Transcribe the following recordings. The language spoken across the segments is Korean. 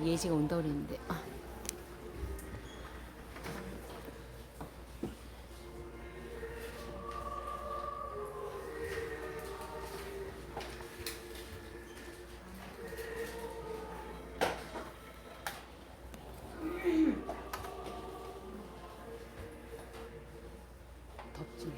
예지가 온다고 그랬는데. 덥지.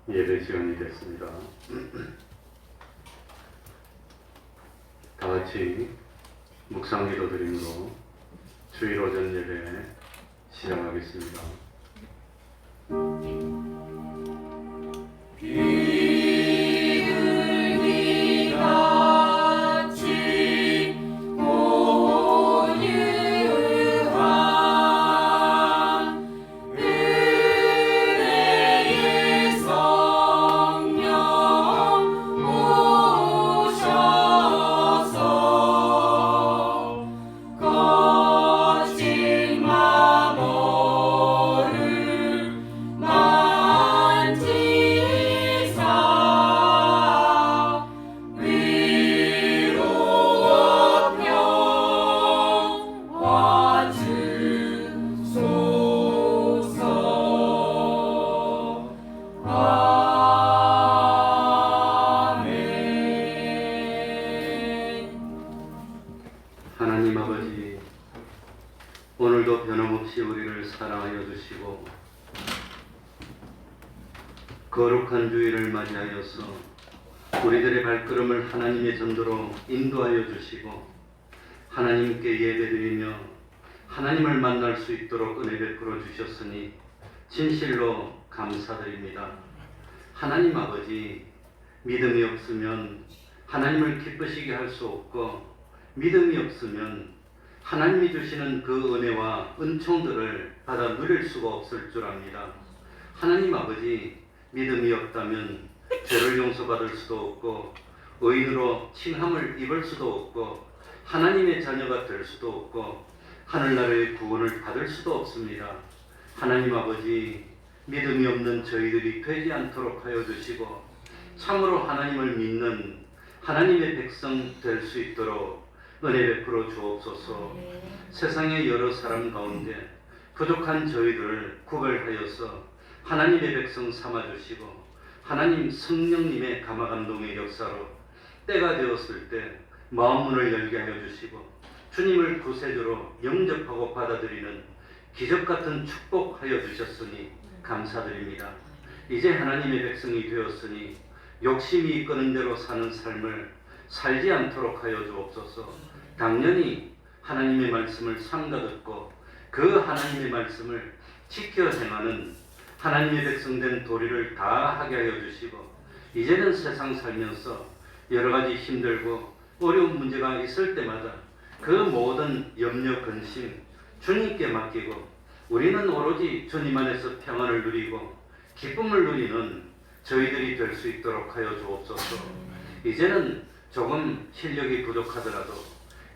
예배 시간이 됐습니다. 다 같이 묵상기도 드림으로 주일 오전 예배 시작하겠습니다. 하나님 아버지, 오늘도 변함없이 우리를 사랑하여 주시고 거룩한 주일을 맞이하여서 우리들의 발걸음을 하나님의 전도로 인도하여 주시고 하나님께 예배드리며 하나님을 만날 수 있도록 은혜 베풀어 주셨으니 진실로 감사드립니다. 하나님 아버지, 믿음이 없으면 하나님을 기쁘시게 할 수 없고 믿음이 없으면 하나님이 주시는 그 은혜와 은총들을 받아 누릴 수가 없을 줄 압니다. 하나님 아버지, 믿음이 없다면 죄를 용서받을 수도 없고 의인으로 칭함을 입을 수도 없고 하나님의 자녀가 될 수도 없고 하늘나라의 구원을 받을 수도 없습니다. 하나님 아버지, 믿음이 없는 저희들이 되지 않도록 하여 주시고 참으로 하나님을 믿는 하나님의 백성 될 수 있도록 은혜 베풀어 주옵소서. 세상의 여러 사람 가운데 부족한 저희들을 구별하여서 하나님의 백성 삼아주시고 하나님 성령님의 감화감동의 역사로 때가 되었을 때 마음문을 열게 하여 주시고 주님을 구세주로 영접하고 받아들이는 기적같은 축복하여 주셨으니 감사드립니다. 이제 하나님의 백성이 되었으니 욕심이 이끄는 대로 사는 삶을 살지 않도록 하여 주옵소서. 당연히 하나님의 말씀을 삼가 듣고 그 하나님의 말씀을 지켜 행하는 하나님의 백성된 도리를 다 하게 하여 주시고 이제는 세상 살면서 여러 가지 힘들고 어려운 문제가 있을 때마다 그 모든 염려 근심 주님께 맡기고 우리는 오로지 주님 안에서 평안을 누리고 기쁨을 누리는 저희들이 될 수 있도록 하여 주옵소서. 이제는 조금 실력이 부족하더라도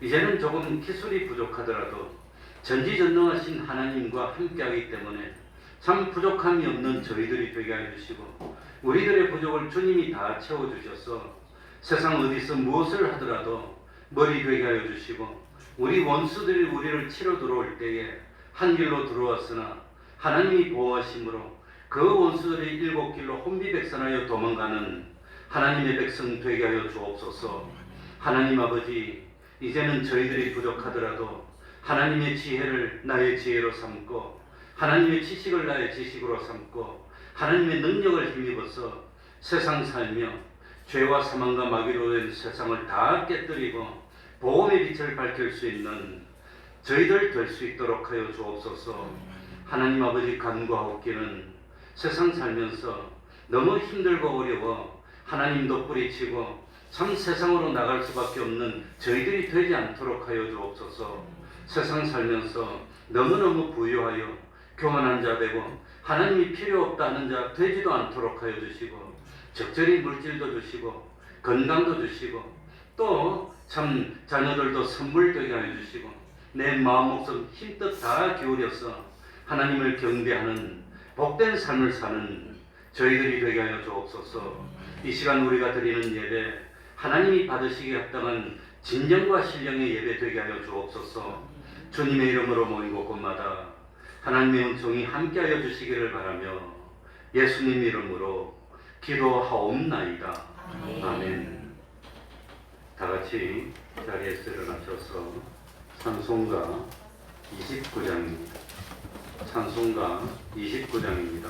이제는 조금 기술이 부족하더라도 전지전능하신 하나님과 함께하기 때문에 참 부족함이 없는 저희들이 되게 하여 주시고 우리들의 부족을 주님이 다 채워주셔서 세상 어디서 무엇을 하더라도 머리 되게 하여 주시고 우리 원수들이 우리를 치러 들어올 때에 한 길로 들어왔으나 하나님이 보호하심으로 그 원수들이 일곱 길로 혼비백산하여 도망가는 하나님의 백성 되게 하여 주옵소서. 하나님 아버지, 이제는 저희들이 부족하더라도 하나님의 지혜를 나의 지혜로 삼고 하나님의 지식을 나의 지식으로 삼고 하나님의 능력을 힘입어서 세상 살며 죄와 사망과 마귀로 된 세상을 다 깨뜨리고 복음의 빛을 밝힐 수 있는 저희들 될 수 있도록 하여 주옵소서. 하나님 아버지, 간구하옵기는 세상 살면서 너무 힘들고 어려워 하나님도 뿌리치고 참 세상으로 나갈 수밖에 없는 저희들이 되지 않도록 하여 주옵소서. 세상 살면서 너무너무 부유하여 교만한 자 되고 하나님이 필요 없다 하는 자 되지도 않도록 하여 주시고 적절히 물질도 주시고 건강도 주시고 또 참 자녀들도 선물 되게 하여 주시고 내 마음 목숨 힘껏 다 기울여서 하나님을 경배하는 복된 삶을 사는 저희들이 되게 하여 주옵소서. 이 시간 우리가 드리는 예배 하나님이 받으시기에 합당한 진정과 신령의 예배 되게 하여 주옵소서. 주님의 이름으로 모인 곳곳마다 하나님의 은총이 함께하여 주시기를 바라며 예수님 이름으로 기도하옵나이다. 아멘. 다 같이 자리에서 일어나셔서 찬송가 29장입니다. 찬송가 29장입니다.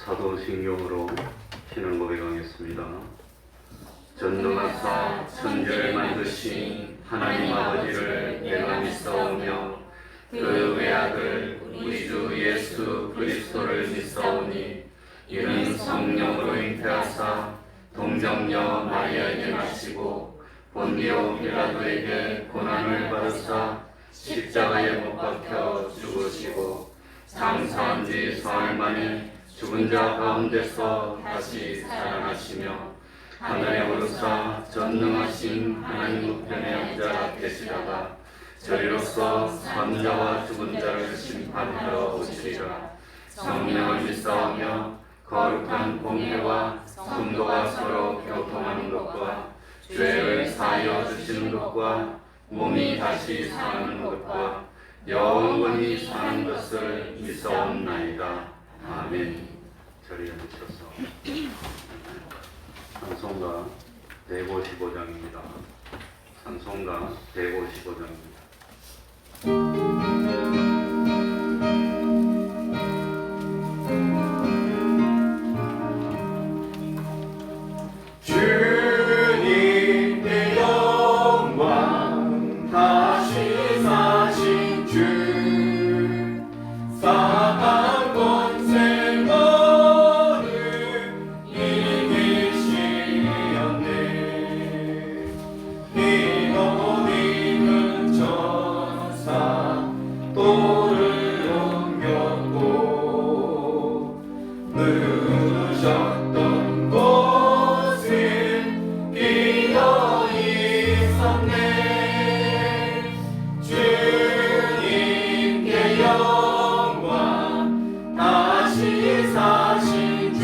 사도신경으로 신앙 고백하겠습니다. 전능하사 천지를 만드신 하나님 아버지를 내가 믿사오며 그 외아들 우리 주 예수 그리스도를 믿사오니 이는 성령으로 잉태하사 동정녀 마리아에게 나시고 본디오 빌라도에게 고난을 받으사 십자가에 못 박혀 죽으시고 장사한 지 사흘 만에 죽은 자 가운데서 다시 살아나시며 하늘에 오르사 전능하신 하나님 우편에 앉아 계시다가 저리로서 산자와 죽은 자를 심판하러 오시리라. 성령을 믿사오며 거룩한 공회와 성도가 서로 교통하는 것과 죄를 사하여 주시는 것과 몸이 다시 사는 것과 영원히 사는 것을 믿사옵나이다. 아멘. 자리에 앉으셔서 찬송가 155장입니다. 찬송가 155장입니다. 주님의 영광 다시 사신 주 사망 권세 너를 이기시었네. 이노님은 천사 돌을 옮겼고 누우셨던 곳은 비어 있었네. 주님께 영광 다시 사신 주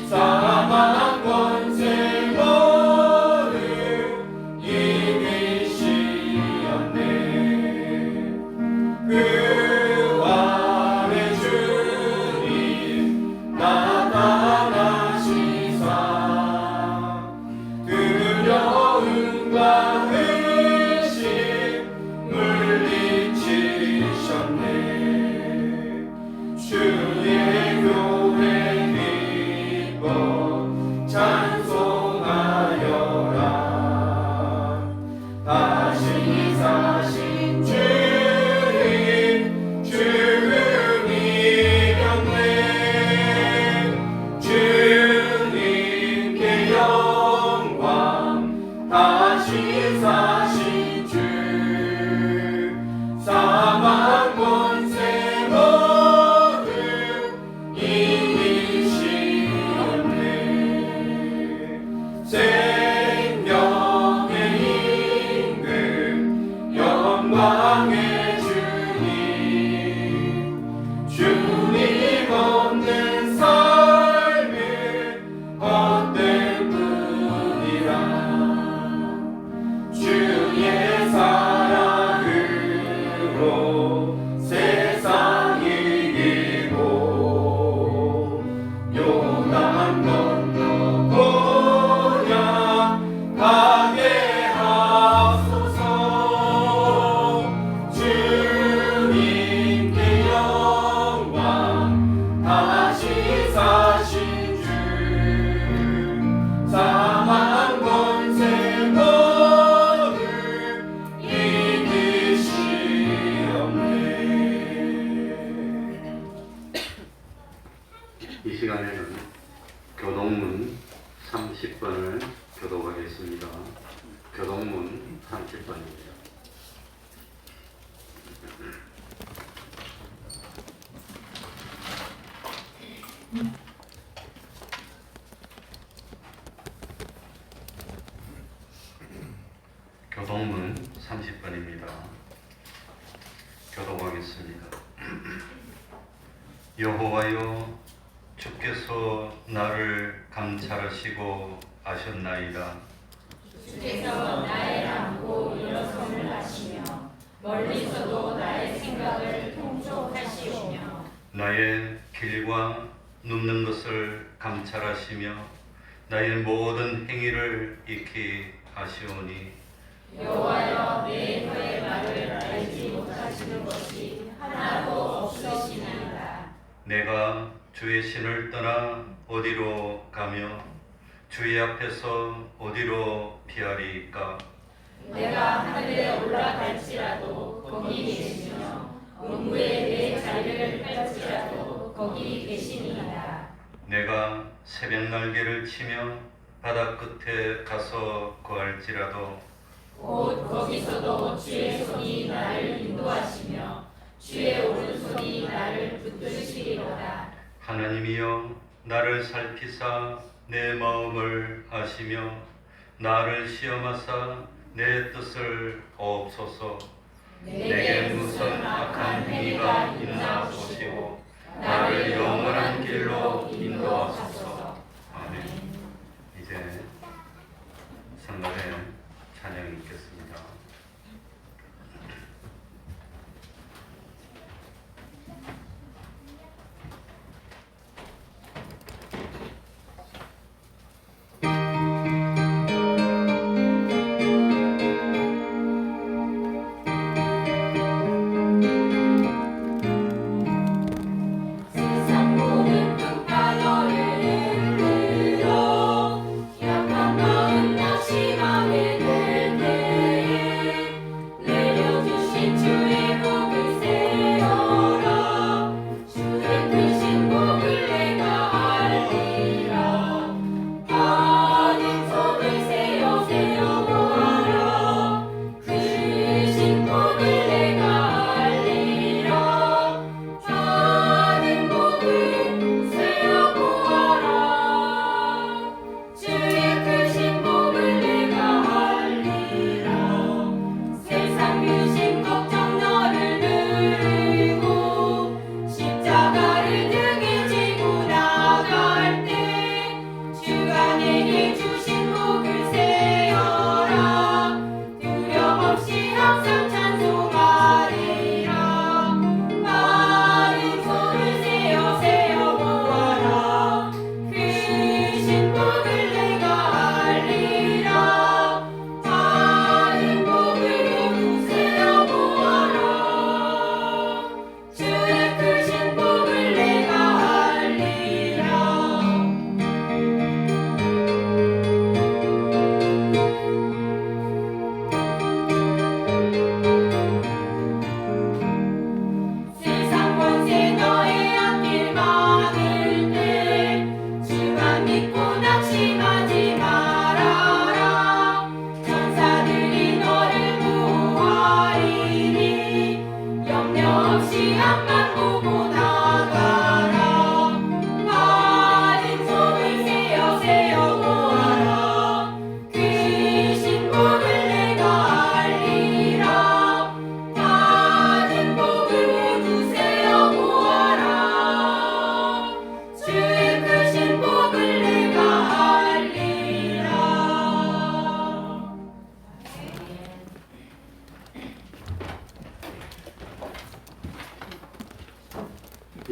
사망 권세 너를 이기시었네. 부활의 주님 나타나시사 두려움과 의심 물리치셨네. 주의 교회 기뻐 찬송하여라. 다시 사신 주님 주님이었네. 주님께 영광 다시 사신 주 사망 권세 너를 이기시었네. 생명의 임금 영광의 주님 주님 없는 삶은 헛될 뿐이라. 주의 사랑으로 세상 이기고 요단 건너 고향 가게 하소서. 주님께 영광 다시 사신 주 사망 권세 너를 이기시었네. 이 시간에는 교동문 30번을 교독하겠습니다. 교동문 30번입니다. 교동문 30번입니다. 교독하겠습니다. 여호와여, 주께서 나를 감찰하시고 아셨나이다. 주께서 나의 남고 일어섬을 하시며 멀리서도 나의 생각을 통촉하시오며 나의 길과 눕는 것을 감찰하시며 나의 모든 행위를 익히 아시오니 여호와여, 내 혀의 말을 알지 못하시는 것이 하나도 없으시나이다. 내가 주의 신을 떠나 어디로 가며 주의 앞에서 어디로 피하리까? 내가 하늘에 올라갈지라도 거기 계시며 음부에 내 자리를 펼지라도 거기 계시니이다. 내가 새벽 날개를 치며 바다 끝에 가서 거할지라도 곧 거기서도 주의 손이 나를 인도하시며 주의 오른손이 나를 붙드시리로다. 하나님이여, 나를 살피사 내 마음을 아시며 나를 시험하사 내 뜻을 없소서. 내게 무슨 악한 행위가 있나 보시고 나를 영원한 길로 인도하소서. 아멘. 이제 성가대 찬양 읽겠습니다.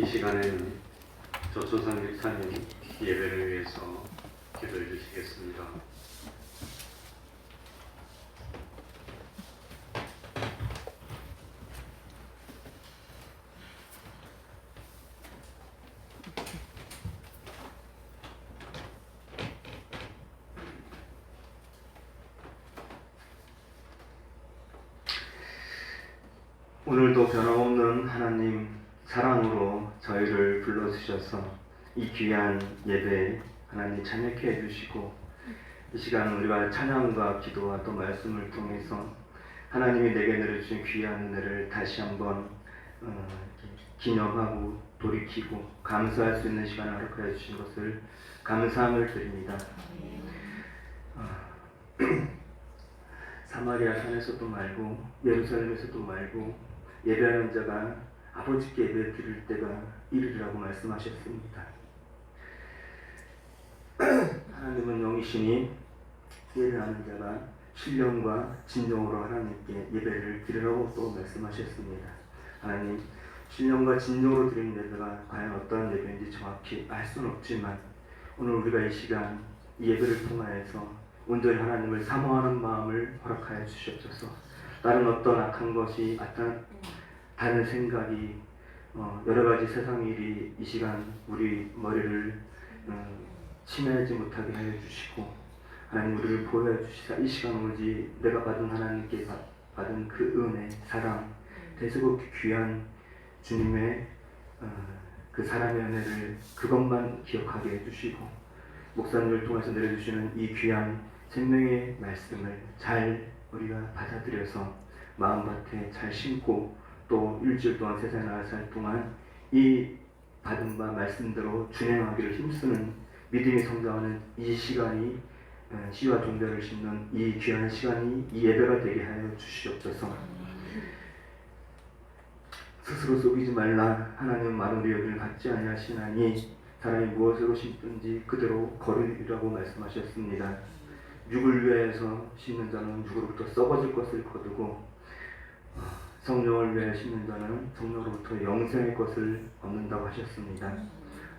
이 시간에는 조초상 집사님 예배를 위해서 기도해 주시겠습니다. 오늘도 변함없는 하나님 사랑으로 저희를 불러주셔서 이 귀한 예배에 하나님 참여케 해주시고 이 시간 우리가 찬양과 기도와 또 말씀을 통해서 하나님이 내게 내려주신 귀한 은혜를 다시 한번 기념하고 돌이키고 감사할 수 있는 시간을 허락하여 주신 것을 감사함을 드립니다. 사마리아 산에서도 말고 예루살렘에서도 말고 예배하는 자가 아버지께 예배 드릴 때가 이르리라고 말씀하셨습니다. 하나님은 영이시니 예배하는 자가 신령과 진정으로 하나님께 예배를 드리라고 또 말씀하셨습니다. 하나님, 신령과 진정으로 드리는 예배가 과연 어떠한 예배인지 정확히 알 수는 없지만 오늘 우리가 이 시간 이 예배를 통하여서 온전히 하나님을 사모하는 마음을 허락하여 주시옵소서. 다른 어떤 악한 것이 다른 생각이 여러 가지 세상 일이 이 시간 우리 머리를 침해하지 못하게 하여 주시고 하나님 우리를 보호해 주시사 이 시간 오직 내가 받은 하나님께 받은 그 은혜, 사랑, 대수고 귀한 주님의 그 사랑의 은혜를 그것만 기억하게 해주시고 목사님을 통해서 내려주시는 이 귀한 생명의 말씀을 잘 우리가 받아들여서 마음밭에 잘 심고 또 일주일 동안 세상에 나갈 살 동안 이 받은 바 말씀대로 준행하기를 힘쓰는 믿음이 성장하는 이 시간이 시와 종교를 심는 이 귀한 시간이 이 예배가 되게 하여 주시옵소서. 스스로 속이지 말라. 하나님은 마무리 여기를 갖지 아니하시나니 사람이 무엇으로 심든지 그대로 거두리라고 말씀하셨습니다. 육을 위하여서 심는 자는 육으로부터 썩어질 것을 거두고 성령을 위하여 심는 자는 성령으로부터 영생의 것을 얻는다고 하셨습니다.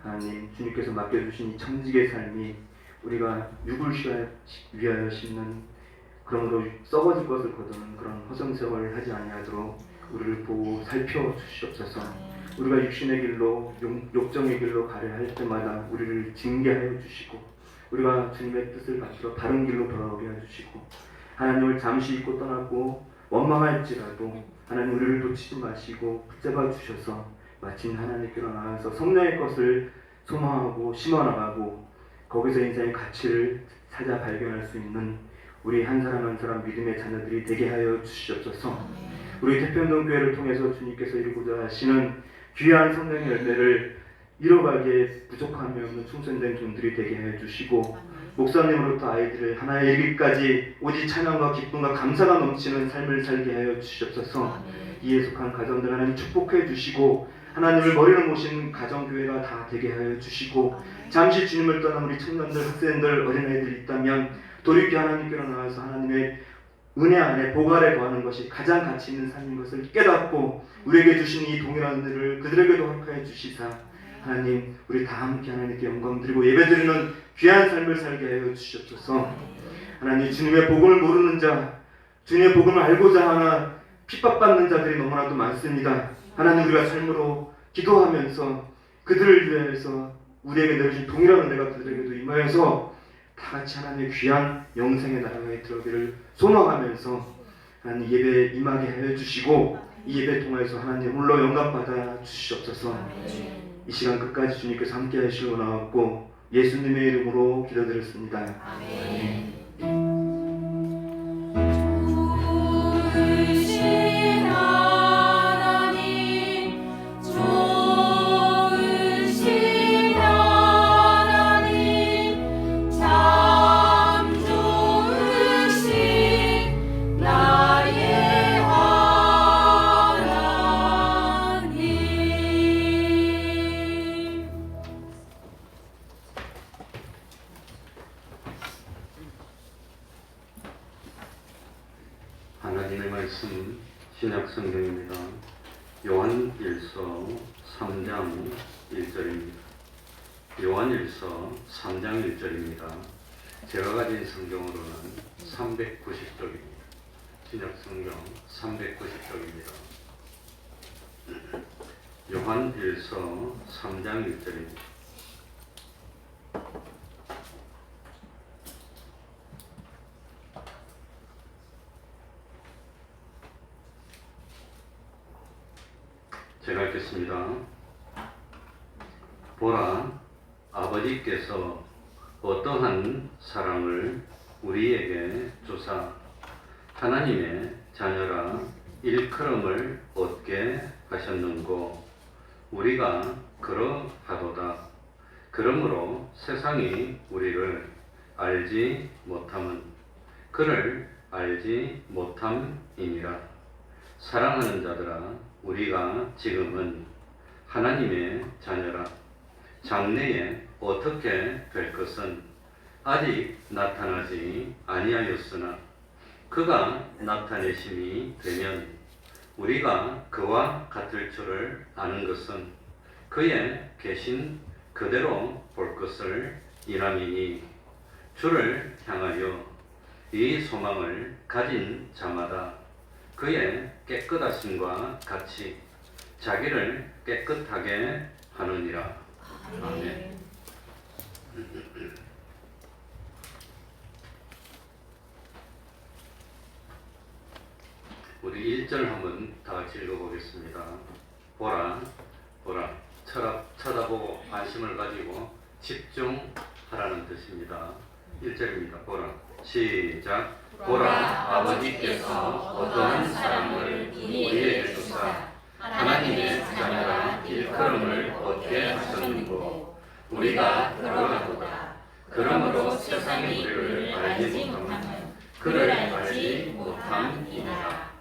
하나님, 주님께서 맡겨주신 이 청직의 삶이 우리가 육을 위하여 심는 그러므로 썩어질 것을 거두는 그런 허송세월을 하지 아니하도록 우리를 보고 살펴주시옵소서. 우리가 육신의 길로 욕정의 길로 가려 할 때마다 우리를 징계하여 주시고 우리가 주님의 뜻을 받들어 다른 길로 돌아오게 해주시고 하나님을 잠시 잊고 떠나고 원망할지라도 하나님 우리를 놓치지 마시고 붙잡아 주셔서 마침 하나님께로 나와서 성령의 것을 소망하고 심어나가고 거기서 인생의 가치를 찾아 발견할 수 있는 우리 한 사람 한 사람 믿음의 자녀들이 되게 하여 주시옵소서. 우리 태평동교회를 통해서 주님께서 이루고자 하시는 귀한 성령의 열매를 이뤄가기에 부족함이 없는 충성된 종들이 되게 해주시고 목사님으로부터 아이들을 하나의 이르기까지 오직 찬양과 기쁨과 감사가 넘치는 삶을 살게 하여 주시옵소서. 이에 속한 가정들 하나님 축복해 주시고 하나님을 머리로 모신 가정교회가 다 되게 하여 주시고 잠시 주님을 떠난 우리 청년들, 학생들, 어린아이들이 있다면 돌이켜 하나님께로 나와서 하나님의 은혜 안에 복 아래 거하는 것이 가장 가치 있는 삶인 것을 깨닫고 우리에게 주신 이 동일한 은혜를 그들에게도 허락하여 주시사 하나님 우리 다 함께 하나님께 영광 드리고 예배드리는 귀한 삶을 살게 하여 주시옵소서. 하나님 주님의 복음을 모르는 자, 주님의 복음을 알고자 하나 핍박받는 자들이 너무나도 많습니다. 하나님 우리가 삶으로 기도하면서 그들을 위해서 우리에게 내려주신 동일한 은혜가 그들에게도 임하여서 다 같이 하나님의 귀한 영생의 나라에 들어오기를 소망하면서 하나님 예배에 임하게 하여 주시고 이 예배 통해서 하나님 홀로 영광 받아 주시옵소서. 이 시간 끝까지 주님께서 함께 하시고 나왔고 예수님의 이름으로 기도드렸습니다. 아멘. 하나님의 말씀 신약 성경입니다. 요한일서 3장 1절입니다. 요한일서 3장 1절입니다. 제가 가진 성경으로는 390쪽입니다. 신약성경 390쪽입니다. 요한일서 3장 1절입니다. 제가 읽겠습니다. 보라, 아버지께서 어떠한 사랑을 우리에게 주사 하나님의 자녀라 일컬음을 얻게 하셨는고 우리가 그러하도다. 그러므로 세상이 우리를 알지 못함은 그를 알지 못함이니라. 사랑하는 자들아, 우리가 지금은 하나님의 자녀라. 장래에 어떻게 될 것은 아직 나타나지 아니하였으나 그가 나타내심이 되면 우리가 그와 같을 줄을 아는 것은 그의 계신 그대로 볼 것을 인함이니 주를 향하여 이 소망을 가진 자마다 그의 깨끗하심과 같이 자기를 깨끗하게 하느니라. 아멘. 우리 1절 한번 다 같이 읽어보겠습니다. 보라, 보라, 쳐다보고 관심을 가지고 집중하라는 뜻입니다. 1절입니다. 보라, 시작. 보라, 아버지께서 어떠한 사랑을 우리에게 주사 하나님의 자녀라 일컬음을 얻게 하셨는고 우리가 그러하도다. 그러므로 세상이 우리를 알지 못함은 그를 알지 못함이니라.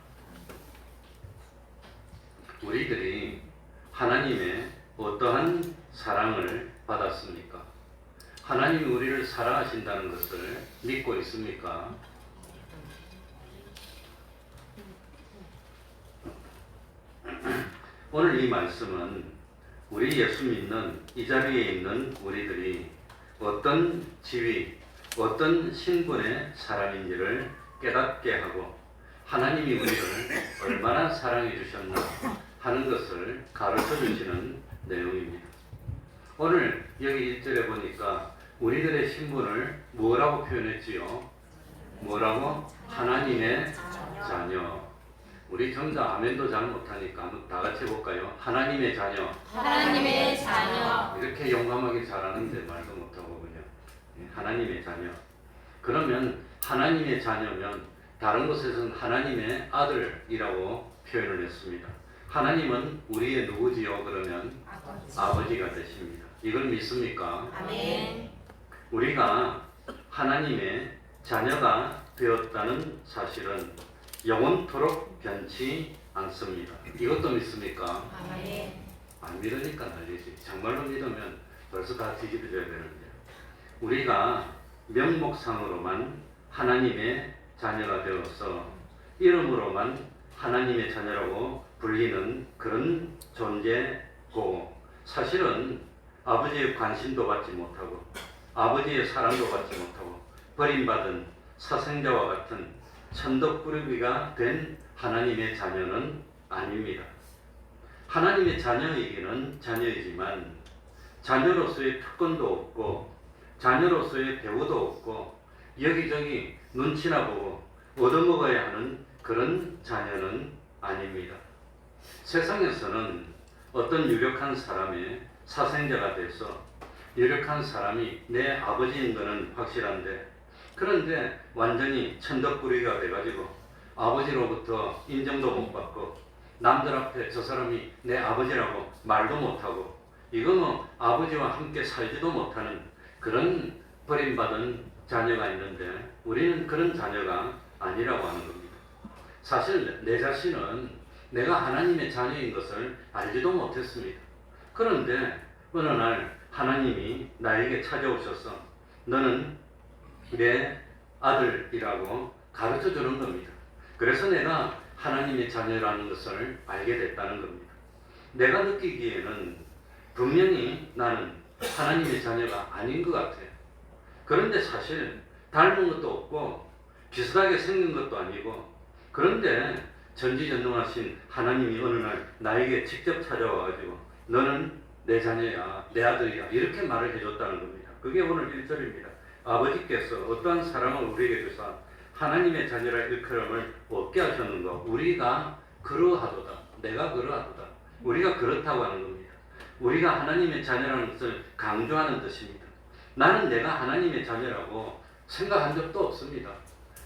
우리들이 하나님의 어떠한 사랑을 받았습니까? 하나님이 우리를 사랑하신다는 것을 믿고 있습니까? 오늘 이 말씀은 우리 예수 믿는 이 자리에 있는 우리들이 어떤 지위, 어떤 신분의 사람인지를 깨닫게 하고 하나님이 우리를 얼마나 사랑해 주셨나 하는 것을 가르쳐 주시는 내용입니다. 오늘 여기 1절에 보니까 우리들의 신분을 뭐라고 표현했지요? 뭐라고? 하나님의 자녀. 우리 전부 다 아멘도 잘 못하니까 한번 다 같이 해볼까요? 하나님의 자녀. 하나님의 자녀. 이렇게 용감하게 잘하는데 말도 못하고 그냥 하나님의 자녀. 그러면 하나님의 자녀면 다른 곳에서는 하나님의 아들이라고 표현을 했습니다. 하나님은 우리의 누구지요? 그러면 아버지가 되십니다. 이걸 믿습니까? 아멘. 우리가 하나님의 자녀가 되었다는 사실은 영원토록 변치 않습니다. 이것도 믿습니까? 아멘. 안 믿으니까 난리지. 정말로 믿으면 벌써 다 뒤집어져야 되는데 우리가 명목상으로만 하나님의 자녀가 되어서 이름으로만 하나님의 자녀라고 불리는 그런 존재고 사실은 아버지의 관심도 받지 못하고 아버지의 사랑도 받지 못하고 버림받은 사생자와 같은 천덕꾸러기가 된 하나님의 자녀는 아닙니다. 하나님의 자녀이기는 자녀이지만 자녀로서의 특권도 없고 자녀로서의 배우도 없고 여기저기 눈치나 보고 얻어먹어야 하는 그런 자녀는 아닙니다. 세상에서는 어떤 유력한 사람의 사생자가 돼서 유력한 사람이 내 아버지인 것은 확실한데 그런데 완전히 천덕꾸러기가 돼가지고 아버지로부터 인정도 못 받고 남들 앞에 저 사람이 내 아버지라고 말도 못하고 이거 뭐 아버지와 함께 살지도 못하는 그런 버림받은 자녀가 있는데 우리는 그런 자녀가 아니라고 하는 겁니다. 사실 내 자신은 내가 하나님의 자녀인 것을 알지도 못했습니다. 그런데 어느 날 하나님이 나에게 찾아오셔서 너는 내 아들이라고 가르쳐 주는 겁니다. 그래서 내가 하나님의 자녀라는 것을 알게 됐다는 겁니다. 내가 느끼기에는 분명히 나는 하나님의 자녀가 아닌 것 같아요. 그런데 사실 닮은 것도 없고 비슷하게 생긴 것도 아니고, 그런데 전지전능하신 하나님이 어느 날 나에게 직접 찾아와가지고 너는 내 자녀야, 내 아들이야, 이렇게 말을 해줬다는 겁니다. 그게 오늘 1절입니다. 아버지께서 어떠한 사랑을 우리에게 주사 하나님의 자녀라 일컬음을 얻게 하셨는가. 우리가 그러하도다. 내가 그러하도다. 우리가 그렇다고 하는 겁니다. 우리가 하나님의 자녀라는 것을 강조하는 뜻입니다. 나는 내가 하나님의 자녀라고 생각한 적도 없습니다.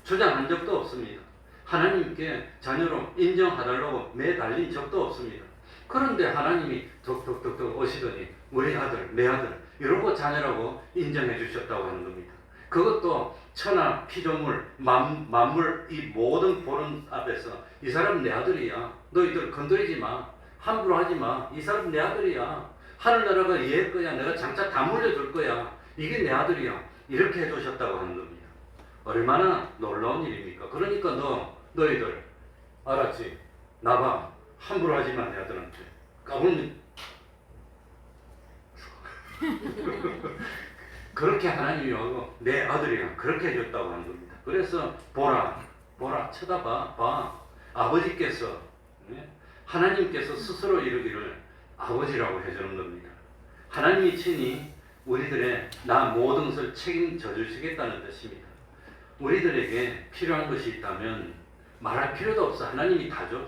주장한 적도 없습니다. 하나님께 자녀로 인정하달라고 매달린 적도 없습니다. 그런데 하나님이 덕덕덕덕 오시더니 우리 아들, 내 아들 이러고 자녀라고 인정해 주셨다고 하는 겁니다. 그것도 천하 피조물 만물 이 모든 보는 앞에서 이 사람 내 아들이야. 너희들 건드리지 마. 함부로 하지 마. 이 사람 내 아들이야. 하늘나라가 얘 거야. 내가 장차 다 물려줄 거야. 이게 내 아들이야. 이렇게 해주셨다고 하는 겁니다. 얼마나 놀라운 일입니까? 그러니까 너희들 알았지? 나봐. 함부로 하지 마. 내 아들한테. 까불면 그렇게 하나님이 하고 내 아들이야. 그렇게 해줬다고 하는 겁니다. 그래서 보라. 쳐다봐. 아버지께서, 하나님께서 스스로 이르기를 아버지라고 해주는 겁니다. 하나님이 친히 우리들의 나 모든 것을 책임져 주시겠다는 뜻입니다. 우리들에게 필요한 것이 있다면 말할 필요도 없어. 하나님이 다 줘.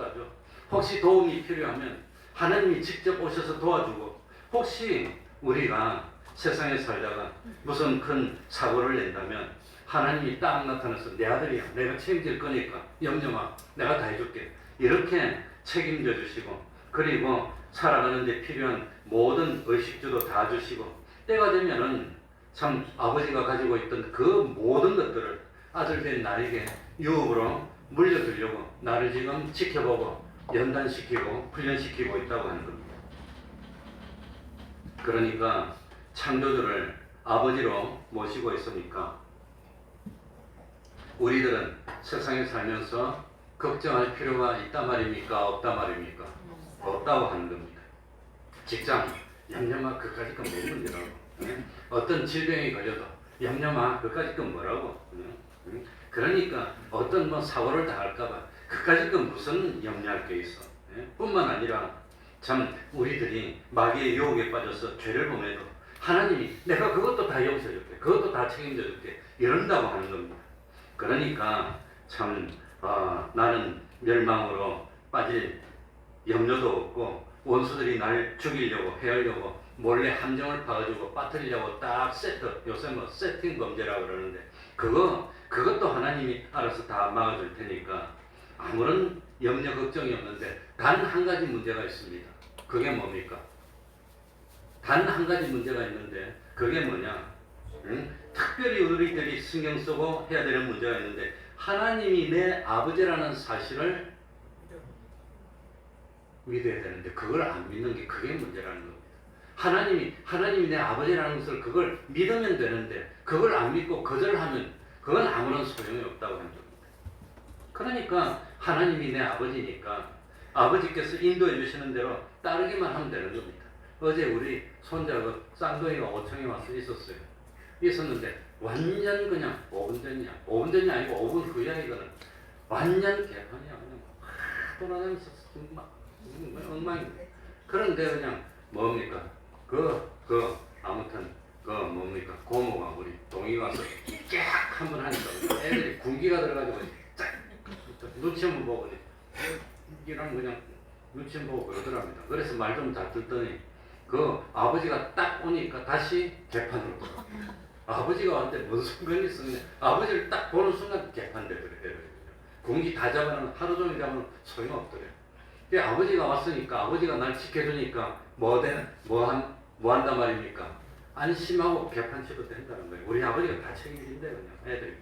혹시 도움이 필요하면 하나님이 직접 오셔서 도와주고, 혹시 우리가 세상에 살다가 무슨 큰 사고를 낸다면 하나님이 딱 나타나서 내 아들이야. 내가 책임질 거니까 염려 마. 내가 다 해줄게. 이렇게 책임져 주시고, 그리고 살아가는 데 필요한 모든 의식주도 다 주시고, 때가 되면은 참 아버지가 가지고 있던 그 모든 것들을 아들 된 나에게 유업으로 물려주려고 나를 지금 지켜보고 연단시키고 훈련시키고 있다고 하는 겁니다. 그러니까 창조주를 아버지로 모시고 있으니까 우리들은 세상에 살면서 걱정할 필요가 있단 말입니까? 없단 말입니까? 없다고 하는 겁니다. 직장, 얌얌아 그까짓 건 뭐 문제라고. 어떤 질병이 걸려도 얌얌아 그까짓 건 뭐라고. 그러니까 어떤 뭐 사고를 당할까봐 그까짓 건 무슨 염려할 게 있어. 뿐만 아니라 참 우리들이 마귀의 유혹에 빠져서 죄를 범해도 하나님이 내가 그것도 다 용서해줄게, 그것도 다 책임져줄게 이런다고 하는 겁니다. 그러니까 참 나는 멸망으로 빠질 염려도 없고, 원수들이 날 죽이려고 해하려고 몰래 함정을 파가지고 빠뜨리려고 딱 세트, 요새 뭐 세팅 범죄라고 그러는데 그것도 하나님이 알아서 다 막아줄 테니까 아무런 염려 걱정이 없는데, 단 한 가지 문제가 있습니다. 그게 뭡니까? 단 한 가지 문제가 있는데 그게 뭐냐? 특별히 우리들이 신경 쓰고 해야 되는 문제가 있는데, 하나님이 내 아버지라는 사실을 믿어야 되는데 그걸 안 믿는 게 그게 문제라는 겁니다. 하나님이 내 아버지라는 것을 그걸 믿으면 되는데 그걸 안 믿고 거절하면 그건 아무런 소용이 없다고 하는 겁니다. 그러니까 하나님이 내 아버지니까 아버지께서 인도해 주시는 대로 따르기만 하면 되는 겁니다. 어제 우리 손자가 쌍둥이가 5층에 와서 있었는데 완전 그냥 5분 전이야. 5분 전이 아니고 5분 후야. 이거는 완전 개판이야. 그냥 돌아다니면서 막 엉망입니다. 그런데 그냥 뭡니까? 아무튼 뭡니까? 고모가 우리 동이가 와서 쫙 한번 하니까 애들이 군기가 들어가지고 쫙 눈치 한번 보고 이런 그냥 눈치 보고 그러더랍니다. 그래서 말 좀 잘 듣더니 그 아버지가 딱 오니까 다시 개판으로 돌아. 아버지가 왔는데 무슨 상관이 있었는데 아버지를 딱 보는 순간 개판되더래요. 군기 다 잡아놓으면 하루 종일 잡으면 소용없더래요. 아버지가 왔으니까 아버지가 날 지켜주니까 뭐 한단 말입니까? 안심하고 개판 쳐도 된다는 거예요. 우리 아버지가 다 책임진대 그냥 애들이.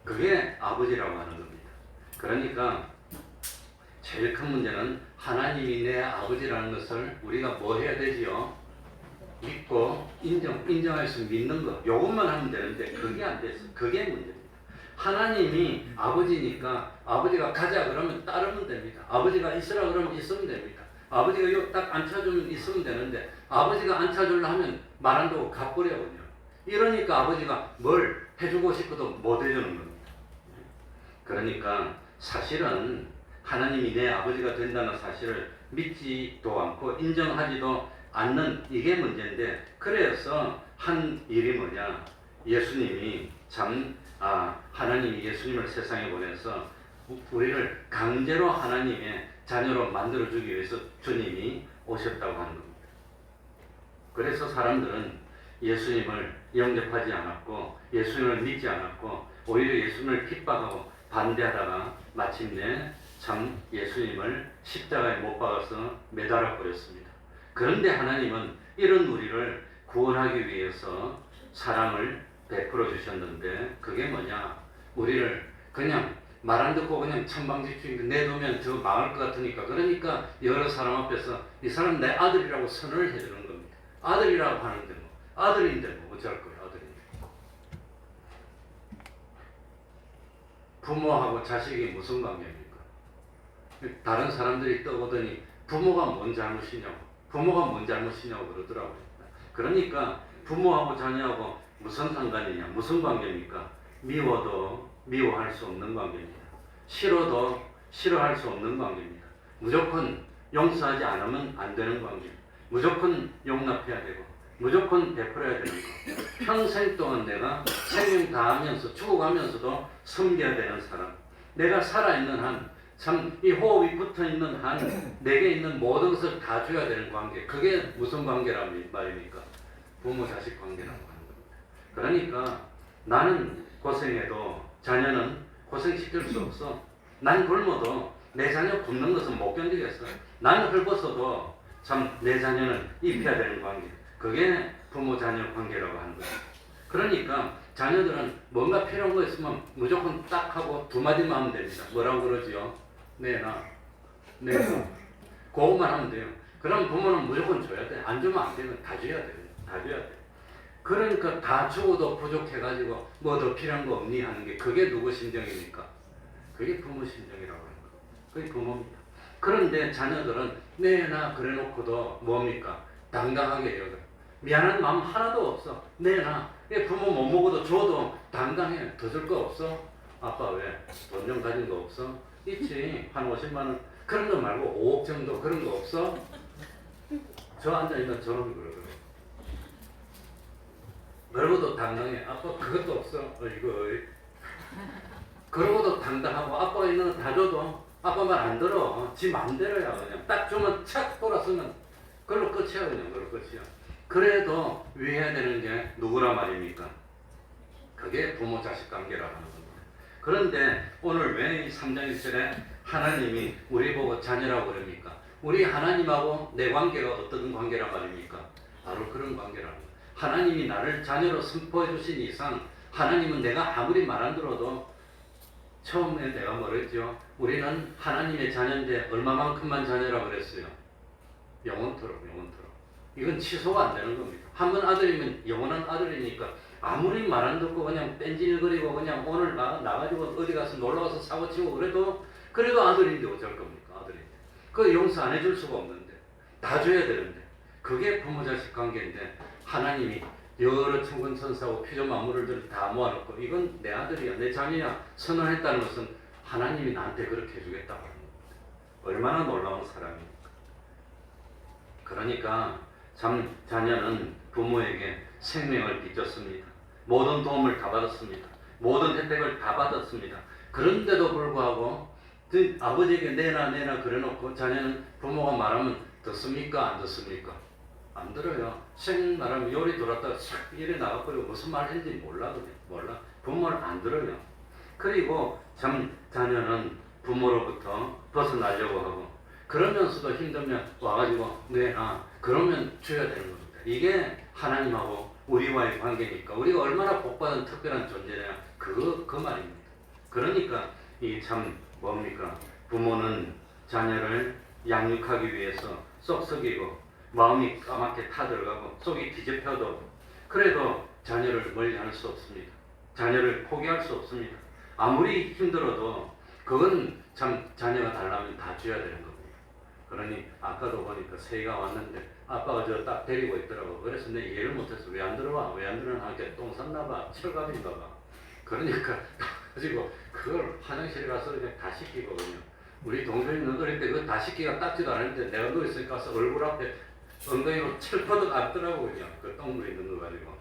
그게 아버지라고 하는 겁니다. 그러니까 제일 큰 문제는 하나님이 내 아버지라는 것을 우리가 뭐 해야 되지요? 믿고 인정할 수 믿는 것. 요것만 하면 되는데 그게 안 됐어. 그게 문제입니다. 하나님이 아버지니까 아버지가 가자 그러면 따르면 됩니다. 아버지가 있으라 그러면 있으면 됩니다. 아버지가 요 딱 앉혀주면 있으면 되는데 아버지가 앉혀주려 하면 말 안 듣고 가버려거든요. 이러니까 아버지가 뭘 해주고 싶어도 못 해주는 겁니다. 그러니까 사실은 하나님이 내 아버지가 된다는 사실을 믿지도 않고 인정하지도 않는 이게 문제인데, 그래서 한 일이 뭐냐, 예수님이 하나님이 예수님을 세상에 보내서 우리를 강제로 하나님의 자녀로 만들어주기 위해서 주님이 오셨다고 하는 겁니다. 그래서 사람들은 예수님을 영접하지 않았고 예수님을 믿지 않았고 오히려 예수님을 핍박하고 반대하다가 마침내 참 예수님을 십자가에 못 박아서 매달아 버렸습니다. 그런데 하나님은 이런 우리를 구원하기 위해서 사랑을 베풀어 주셨는데, 그게 뭐냐, 우리를 그냥 말 안 듣고 그냥 천방지축 내두면 저 망할 것 같으니까, 그러니까 여러 사람 앞에서 이 사람 내 아들이라고 선언을 해주는 겁니다. 아들이라고 하는데 뭐 아들인데 뭐 어쩔 거예요. 아들인데. 부모하고 자식이 무슨 관계입니까? 다른 사람들이 떠오더니 부모가 뭔 잘못이냐고, 부모가 뭔 잘못이냐고 그러더라고요. 그러니까 부모하고 자녀하고 무슨 상관이냐, 무슨 관계입니까? 미워도 미워할 수 없는 관계입니다. 싫어도 싫어할 수 없는 관계입니다. 무조건 용서하지 않으면 안 되는 관계입니다. 무조건 용납해야 되고 무조건 베풀어야 되는 거. 평생 동안 내가 생명 다하면서 죽어가면서도 섬겨야 되는 사람. 내가 살아있는 한, 참 이 호흡이 붙어있는 한 내게 있는 모든 것을 다 줘야 되는 관계. 그게 무슨 관계란 말입니까? 부모 자식 관계라고 하는 겁니다. 그러니까 나는 고생해도 자녀는 고생시킬 수 없어. 난 굶어도 내 자녀 굶는 것은 못 견디겠어. 나는 헐벗어도 참 내 자녀는 입혀야 되는 관계. 그게 부모 자녀 관계라고 하는 거예요. 그러니까 자녀들은 뭔가 필요한 거 있으면 무조건 딱 하고 두 마디만 하면 됩니다. 뭐라고 그러지요? 내놔. 그것만 하면 돼요. 그럼 부모는 무조건 줘야 돼. 안 주면 안 되면 다 줘야 돼요. 다 줘야 돼. 그러니까 다 주고도 부족해가지고 뭐 더 필요한 거 없니 하는 게, 그게 누구 심정입니까? 그게 부모 심정이라고 하는 거예요. 그게 부모입니다. 그런데 자녀들은 내놔 그래 놓고도 뭡니까? 당당하게 여겨. 미안한 마음 하나도 없어. 내놔. 부모 못 먹어도 줘도 당당해. 더 줄 거 없어? 아빠 왜? 돈 좀 가진 거 없어? 있지. 한 50만 원. 그런 거 말고 5억 정도 그런 거 없어? 저 앉아있는 저놈이 그러더라고. 그러고도 당당해. 아빠 그것도 없어. 이거. 그러고도 당당하고 아빠가 있는 거 다 줘도 아빠 말 안 들어. 지 맘대로야. 그냥 딱 주면 착 돌아서면 그걸로 끝이야. 그냥 그걸로 끝이야. 그래도 위해야 되는 게 누구라 말입니까? 그게 부모 자식 관계라고 하는 겁니다. 그런데 오늘 왜 이 3장 1절에 하나님이 우리 보고 자녀라고 그럽니까? 우리 하나님하고 내 관계가 어떤 관계란 말입니까? 바로 그런 관계라는 거예요. 하나님이 나를 자녀로 선포해 주신 이상 하나님은 내가 아무리 말 안 들어도, 처음에 내가 뭐랬죠? 우리는 하나님의 자녀인데 얼마만큼만 자녀라고 그랬어요? 영원토록. 이건 취소가 안 되는 겁니다. 한 번 아들이면 영원한 아들이니까 아무리 말 안 듣고 그냥 뺀질거리고 그냥 오늘 나가지고 어디 가서 놀러가서 사고치고 그래도 아들인데 어쩔 겁니까? 아들인데. 그거 용서 안 해줄 수가 없는데 다 줘야 되는데, 그게 부모 자식 관계인데 하나님이 여러 천군 천사하고 피조 만물을 다 모아놓고 이건 내 아들이야 내 자녀야 선언했다는 것은 하나님이 나한테 그렇게 해주겠다고 하는 겁니다. 얼마나 놀라운 사랑입니까? 그러니까 참 자녀는 부모에게 생명을 빚졌습니다. 모든 도움을 다 받았습니다. 모든 혜택을 다 받았습니다. 그런데도 불구하고 아버지에게 내놔 그래놓고 자녀는 부모가 말하면 듣습니까? 안 듣습니까? 안 들어요. 생 말하면 요리 돌았다가 싹 이래 나가버리고 무슨 말 했는지 몰라. 부모를 안 들어요. 그리고 참 자녀는 부모로부터 벗어나려고 하고 그러면서도 힘들면 와가지고 내놔 그러면 줘야 되는 겁니다. 이게 하나님하고 우리와의 관계니까 우리가 얼마나 복받은 특별한 존재냐 그 말입니다. 그러니까 이 참 뭡니까? 부모는 자녀를 양육하기 위해서 쏙썩이고 마음이 까맣게 타들어가고 속이 뒤집혀도 그래도 자녀를 멀리할 수 없습니다. 자녀를 포기할 수 없습니다. 아무리 힘들어도 그건 참 자녀가 달라면 다 줘야 되는 겁니다. 그러니 아까도 보니까 새가 왔는데 아빠가 저 딱 데리고 있더라고. 그래서 내 이해를 못해서 왜 안 들어와? 왜 안 들어와? 하니까 똥 쌌나 봐. 철갑인가 봐. 그러니까 가지고 그걸 화장실에 가서 그냥 다 씻기거든요. 우리 동생이 어릴 때 그거 다 씻기가 닦지도 않았는데 내가 누워있으니까 가서 얼굴 앞에 엉덩이로 철퍼덕 앉더라고 그냥 그 똥물 있는 거 가지고.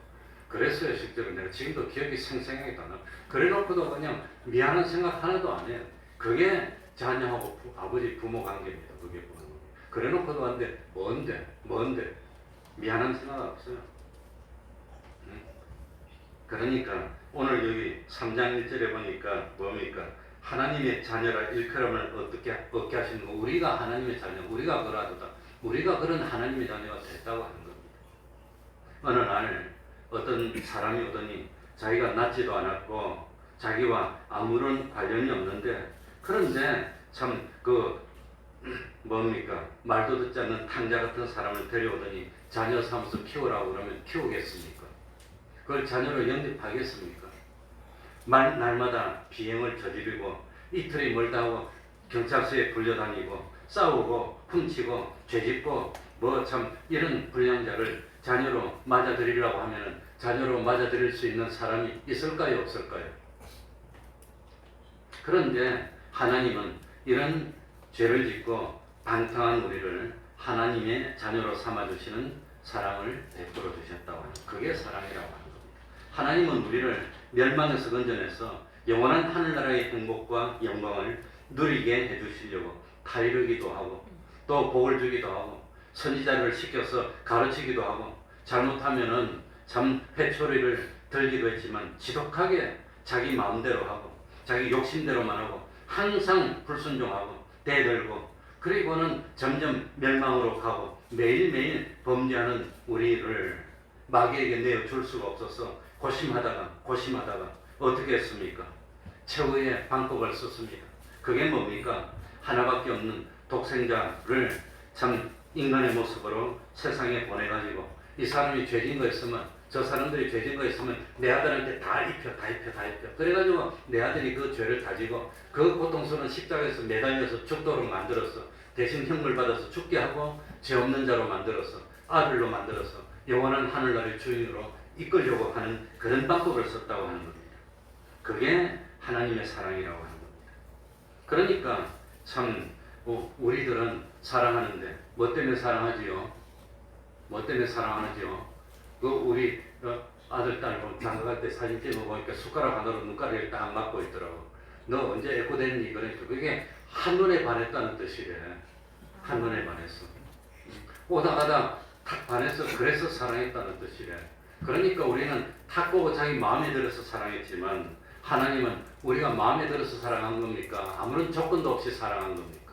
그랬어요 실제로. 내가 지금도 기억이 생생하게 나. 그래놓고도 그냥 미안한 생각 하나도 안 해요. 그게 자녀하고 아버지 부모 관계입니다. 그게 부모. 그래놓고도 한데 뭔데 미안한 생각 없어요. 응? 그러니까 오늘 여기 3장 1절에 보니까 뭡니까? 하나님의 자녀라 일컬음을 얻게 하시는 거. 우리가 하나님의 자녀, 우리가 그러하도다. 우리가 그런 하나님의 자녀가 됐다고 하는 겁니다. 어느 날 어떤 사람이 오더니 자기가 낳지도 않았고 자기와 아무런 관련이 없는데 그런데 참 뭡니까? 말도 듣지 않는 탕자 같은 사람을 데려오더니 자녀 삼아서 키우라고 그러면 키우겠습니까? 그걸 자녀로 영접하겠습니까? 날마다 비행을 저지르고 이틀이 멀다 하고 경찰서에 불려다니고 싸우고 훔치고 죄짓고 뭐 참 이런 불량자를 자녀로 맞아들이려고 하면은 자녀로 맞아들일 수 있는 사람이 있을까요? 없을까요? 그런데 하나님은 이런 죄를 짓고 방탕한 우리를 하나님의 자녀로 삼아주시는 사랑을 베풀어 주셨다고 하는 그게 사랑이라고 하는 겁니다. 하나님은 우리를 멸망에서 건져내서 영원한 하늘나라의 행복과 영광을 누리게 해주시려고 타이르기도 하고 또 복을 주기도 하고 선지자를 시켜서 가르치기도 하고 잘못하면은 참 회초리를 들기도 했지만 지독하게 자기 마음대로 하고 자기 욕심대로만 하고 항상 불순종하고 대들고 그리고는 점점 멸망으로 가고 매일매일 범죄하는 우리를 마귀에게 내어줄 수가 없어서 고심하다가 어떻게 했습니까? 최후의 방법을 썼습니다. 그게 뭡니까? 하나밖에 없는 독생자를 참 인간의 모습으로 세상에 보내가지고 이 사람이 죄진 거 있으면 저 사람들이 죄진 거 있으면 내 아들한테 다 입혀. 그래가지고 내 아들이 그 죄를 가지고 그 고통스러운 십자가에서 매달려서 죽도록 만들었어. 대신 형벌 받아서 죽게 하고 죄 없는 자로 만들어서 아들로 만들어서 영원한 하늘나라의 주인으로 이끌려고 하는 그런 방법을 썼다고 하는 겁니다. 그게 하나님의 사랑이라고 하는 겁니다. 그러니까 참 우리들은 사랑하는데 뭐 때문에 사랑하지요? 뭐 때문에 사랑하지요? 그 우리 아들 딸 장가갈 때 사진 찍어보니까 숟가락 하나로 눈가리를 딱 맞고 있더라고. 너 언제 애고 됐니? 그러니까 그게 한눈에 반했다는 뜻이래. 한눈에 반했어. 오다가다 탁 반했어. 그래서 사랑했다는 뜻이래. 그러니까 우리는 탁 보고 자기 마음에 들어서 사랑했지만 하나님은 우리가 마음에 들어서 사랑한 겁니까? 아무런 조건도 없이 사랑한 겁니까?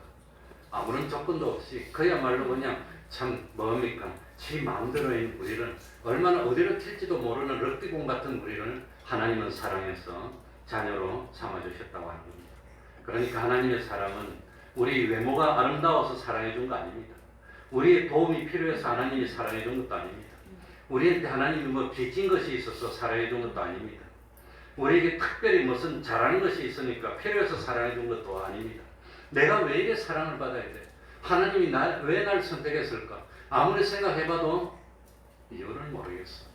아무런 조건도 없이 그야말로 그냥 참 뭡니까? 지 마음대로인 우리를 얼마나 어디로 튈지도 모르는 럭비공 같은 우리를 하나님은 사랑해서 자녀로 삼아주셨다고 하는 겁니다. 그러니까 하나님의 사랑은 우리 외모가 아름다워서 사랑해 준 거 아닙니다. 우리의 도움이 필요해서 하나님이 사랑해 준 것도 아닙니다. 우리한테 하나님이 뭐 빚진 것이 있어서 사랑해 준 것도 아닙니다. 우리에게 특별히 무슨 잘하는 것이 있으니까 필요해서 사랑해 준 것도 아닙니다. 내가 왜 이래 사랑을 받아야 돼? 하나님이 왜 날 선택했을까? 아무리 생각해봐도 이유를 모르겠어.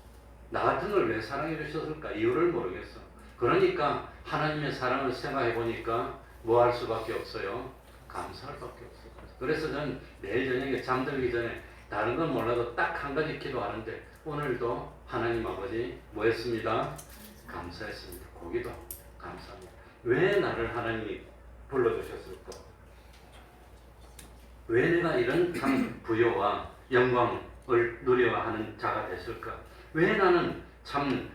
나 같은 걸 왜 사랑해 주셨을까? 이유를 모르겠어. 그러니까 하나님의 사랑을 생각해보니까 뭐 할 수밖에 없어요? 감사할 수밖에 없어요. 그래서 저는 매일 저녁에 잠들기 전에 다른 건 몰라도 딱 한 가지 기도하는데 오늘도 하나님 아버지 뭐 했습니다? 감사했습니다. 고기도 감사합니다. 왜 나를 하나님이 불러주셨을까? 왜 내가 이런 참 부여와 영광을 누려야 하는 자가 됐을까? 왜 나는 참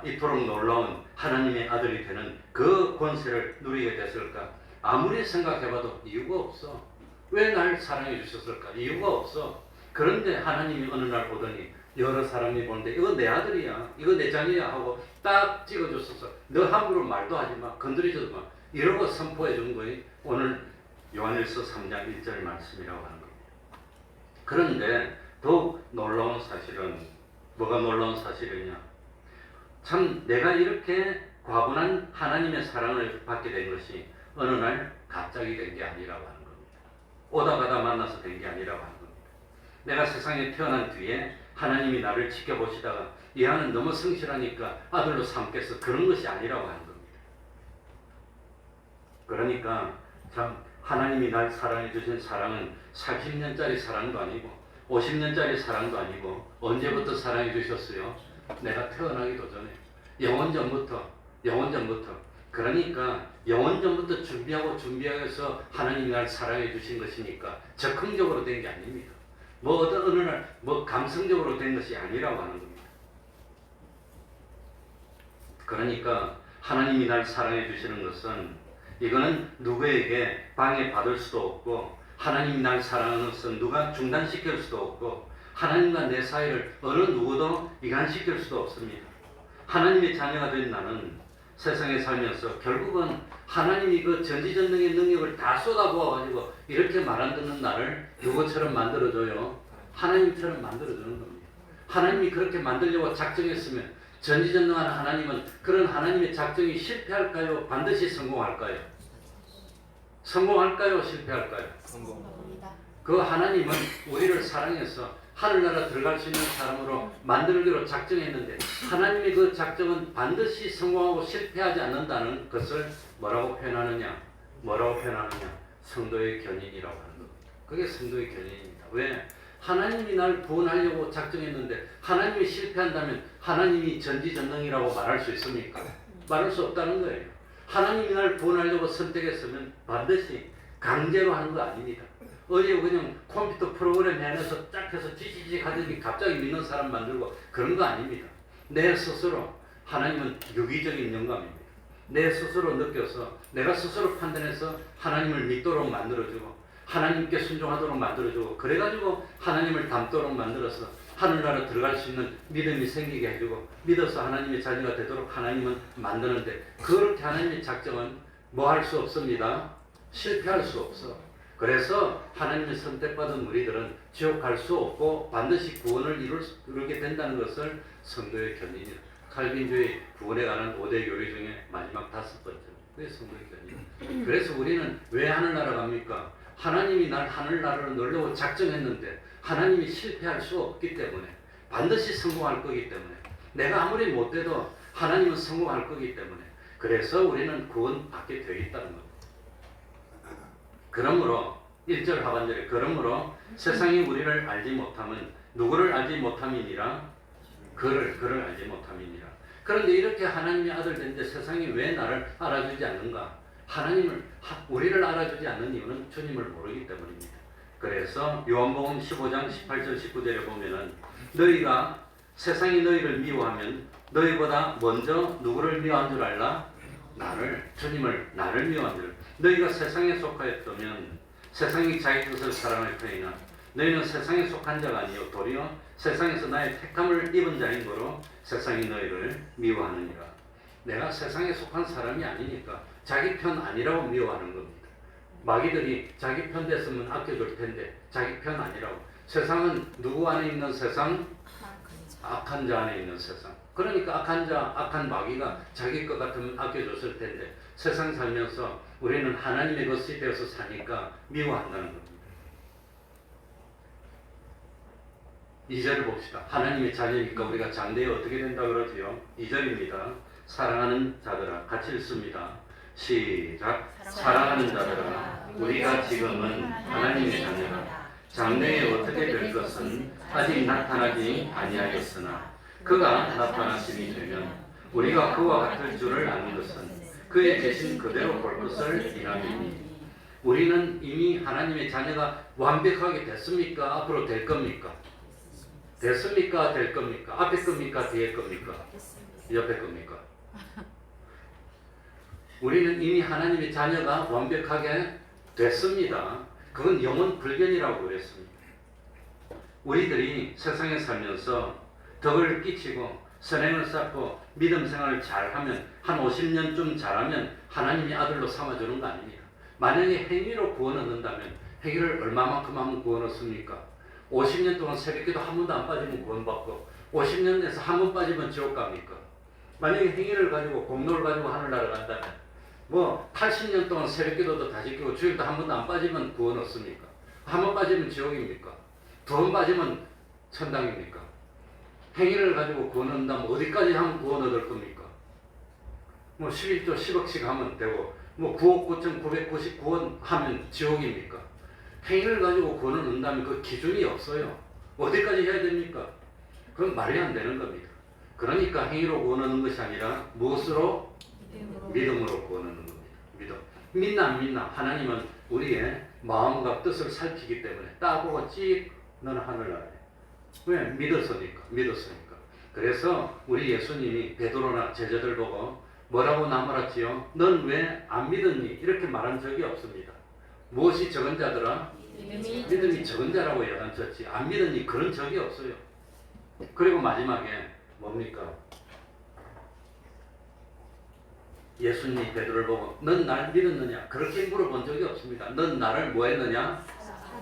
이토록 놀라운 하나님의 아들이 되는 그 권세를 누리게 됐을까? 아무리 생각해봐도 이유가 없어. 왜 날 사랑해 주셨을까? 이유가 없어. 그런데 하나님이 어느 날 보더니 여러 사람이 보는데 이거 내 아들이야, 이거 내 자녀야 하고 딱 찍어줬어서 너 함부로 말도 하지 마, 건드리지도 마 이러고 선포해 준 거예요. 오늘 요한일서 3장 1절 말씀이라고 하는 겁니다. 그런데 더욱 놀라운 사실은 뭐가 놀라운 사실이냐? 참 내가 이렇게 과분한 하나님의 사랑을 받게 된 것이 어느 날 갑자기 된 게 아니라고 하는 겁니다. 오다 가다 만나서 된 게 아니라고 하는 겁니다. 내가 세상에 태어난 뒤에 하나님이 나를 지켜보시다가 이 아는 너무 성실하니까 아들로 삼겠어, 그런 것이 아니라고 하는 겁니다. 그러니까 참 하나님이 날 사랑해 주신 사랑은 40년짜리 사랑도 아니고 50년짜리 사랑도 아니고 언제부터 사랑해 주셨어요? 내가 태어나기도 전에 영원전부터. 그러니까 영원전부터 준비하여서 하나님이 날 사랑해 주신 것이니까 적극적으로 된 게 아닙니다. 뭐 어느 날 감성적으로 된 것이 아니라고 하는 겁니다. 그러니까 하나님이 날 사랑해 주시는 것은 이거는 누구에게 방해받을 수도 없고 하나님이 날 사랑하는 것은 누가 중단시킬 수도 없고 하나님과 내 사이를 어느 누구도 이간시킬 수도 없습니다. 하나님의 자녀가 된 나는 세상에 살면서 결국은 하나님이 그 전지전능의 능력을 다 쏟아부어가지고 이렇게 말 안 듣는 나를 누구처럼 만들어줘요? 하나님처럼 만들어주는 겁니다. 하나님이 그렇게 만들려고 작정했으면 전지전능한 하나님은 그런 하나님의 작정이 실패할까요? 반드시 성공할까요? 성공할까요? 실패할까요? 그 하나님은 우리를 사랑해서 하늘나라 들어갈 수 있는 사람으로 만들기로 작정했는데 하나님의 그 작정은 반드시 성공하고 실패하지 않는다는 것을 뭐라고 표현하느냐? 성도의 견인이라고 하는 겁니다. 그게 성도의 견인입니다. 왜? 하나님이 날 구원하려고 작정했는데 하나님이 실패한다면 하나님이 전지전능이라고 말할 수 있습니까? 말할 수 없다는 거예요. 하나님이 날 구원하려고 선택했으면 반드시 강제로 하는 거 아닙니다. 어제 그냥 컴퓨터 프로그램 해내서 쫙 해서 지지직 하더니 갑자기 믿는 사람 만들고 그런 거 아닙니다. 내 스스로 하나님은 유기적인 영감입니다. 내 스스로 느껴서 내가 스스로 판단해서 하나님을 믿도록 만들어주고 하나님께 순종하도록 만들어주고 그래가지고 하나님을 닮도록 만들어서 하늘나라 들어갈 수 있는 믿음이 생기게 해주고 믿어서 하나님의 자녀가 되도록 하나님은 만드는데 그렇게 하나님의 작정은 뭐 할 수 없습니다. 실패할 수 없어. 그래서 하나님의 선택받은 우리들은 지옥 갈 수 없고 반드시 구원을 이루게 된다는 것을 성도의 견인이다. 칼빈주의 구원에 관한 5대 교리 중에 마지막 5번째. 그게 성도의 견인. 그래서 우리는 왜 하늘나라 갑니까? 하나님이 날 하늘나라로 넣으려고 작정했는데 하나님이 실패할 수 없기 때문에 반드시 성공할 거기 때문에 내가 아무리 못돼도 하나님은 성공할 거기 때문에 그래서 우리는 구원 받게 되어 있다는 겁니다. 그러므로 1절 하반절에 그러므로 세상이 우리를 알지 못함은 누구를 알지 못함이니라 그를 알지 못함이니라. 그런데 이렇게 하나님의 아들 된데 세상이 왜 나를 알아주지 않는가? 우리를 알아주지 않는 이유는 주님을 모르기 때문입니다. 그래서 요한복음 15장 18절 19절에 보면은 너희가 세상이 너희를 미워하면 너희보다 먼저 누구를 미워한 줄 알라? 나를 미워한 줄. 너희가 세상에 속하였다면 세상이 자기 것을 사랑할 터이나 너희는 세상에 속한 자가 아니요 도리어 세상에서 나의 택함을 입은 자인 거로 세상이 너희를 미워하느니라. 내가 세상에 속한 사람이 아니니까 자기 편 아니라고 미워하는 겁니다. 마귀들이 자기 편 됐으면 아껴줄 텐데 자기 편 아니라고. 세상은 누구 안에 있는 세상? 악한 자 안에 있는 세상. 그러니까 악한 자, 악한 마귀가 자기 것 같으면 아껴줬을 텐데 세상 살면서 우리는 하나님의 것이 되어서 사니까 미워한다는 겁니다. 2절을 봅시다. 하나님의 자녀니까 우리가 장래에 어떻게 된다 그러지요? 2절입니다. 사랑하는 자들아, 같이 읽습니다. 시작. 사랑하는 자들아, 우리가 지금은 하나님의 자녀라. 장래에 어떻게 될 것은 아직 나타나지 아니하였으나 그가 나타나심이 되면 우리가 그와 같을 줄을 아는 것은 그의 계신 그대로 볼 것을 이함이니. 우리는 이미 하나님의 자녀가 완벽하게 됐습니까? 앞으로 될 겁니까? 됐습니까? 될 겁니까? 앞에 겁니까? 뒤에 겁니까? 옆에 겁니까? 우리는 이미 하나님의 자녀가 완벽하게 됐습니다. 그건 영혼 불변이라고 그랬습니다. 우리들이 세상에 살면서 덕을 끼치고 선행을 쌓고 믿음 생활을 잘하면 한 50년쯤 잘하면 하나님이 아들로 삼아주는 거 아닙니다. 만약에 행위로 구원 얻는다면 행위를 얼마만큼 하면 구원 얻습니까? 50년 동안 새벽기도 한 번도 안 빠지면 구원받고 50년에서 한 번 빠지면 지옥 갑니까? 만약에 행위를 가지고 공로를 가지고 하늘나라 간다면 80년 동안 새벽기도도 다 지키고 주일도 한 번도 안 빠지면 구원 얻습니까? 한 번 빠지면 지옥입니까? 두 번 빠지면 천당입니까? 행위를 가지고 구원 얻는다면 어디까지 하면 구원 얻을 겁니까? 뭐 11조 10억씩 하면 되고 뭐 9억 9,999원 하면 지옥입니까? 행위를 가지고 구원을 얻는다면 그 기준이 없어요. 어디까지 해야 됩니까? 그건 말이 안 되는 겁니다. 그러니까 행위로 구원 얻는 것이 아니라 무엇으로? 믿음으로 구원 얻는 겁니다. 믿음. 믿나 안 믿나? 하나님은 우리의 마음과 뜻을 살피기 때문에 딱 보고 찍 너는 하늘나라에. 왜? 믿었으니까. 그래서 우리 예수님이 베드로나 제자들 보고 뭐라고 나무랐지요? 넌 왜 안 믿었니? 이렇게 말한 적이 없습니다. 무엇이 적은 자들아? 믿음이 적은 자라고 야단쳤지 안 믿었니? 그런 적이 없어요. 그리고 마지막에 뭡니까? 예수님이 베드로를 보고 넌 날 믿었느냐? 그렇게 물어본 적이 없습니다. 넌 나를 뭐 했느냐?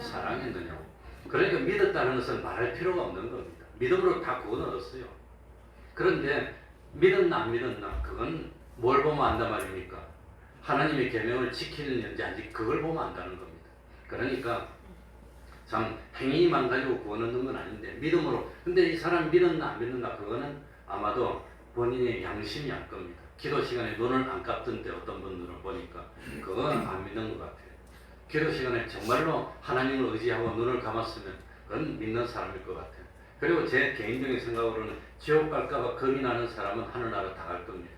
사랑했느냐? 그러니까 믿었다는 것은 말할 필요가 없는 겁니다. 믿음으로 다 구원 얻었어요. 그런데 믿었나 안 믿었나? 그건 뭘 보면 안단 말입니까? 하나님의 계명을 지키는지 아닌지 그걸 보면 안다는 겁니다. 그러니까 참 행위만 가지고 구원 얻는 건 아닌데 믿음으로. 근데 이 사람 믿었나 안 믿었나? 그거는 아마도 본인의 양심이 알 겁니다. 기도 시간에 눈을 안 감던데 어떤 분들은 보니까 그건 안 믿는 것 같아요. 기도 시간에 정말로 하나님을 의지하고 눈을 감았으면 그건 믿는 사람일 것 같아요. 그리고 제 개인적인 생각으로는 지옥 갈까봐 겁이 나는 사람은 하늘나라 다 갈 겁니다.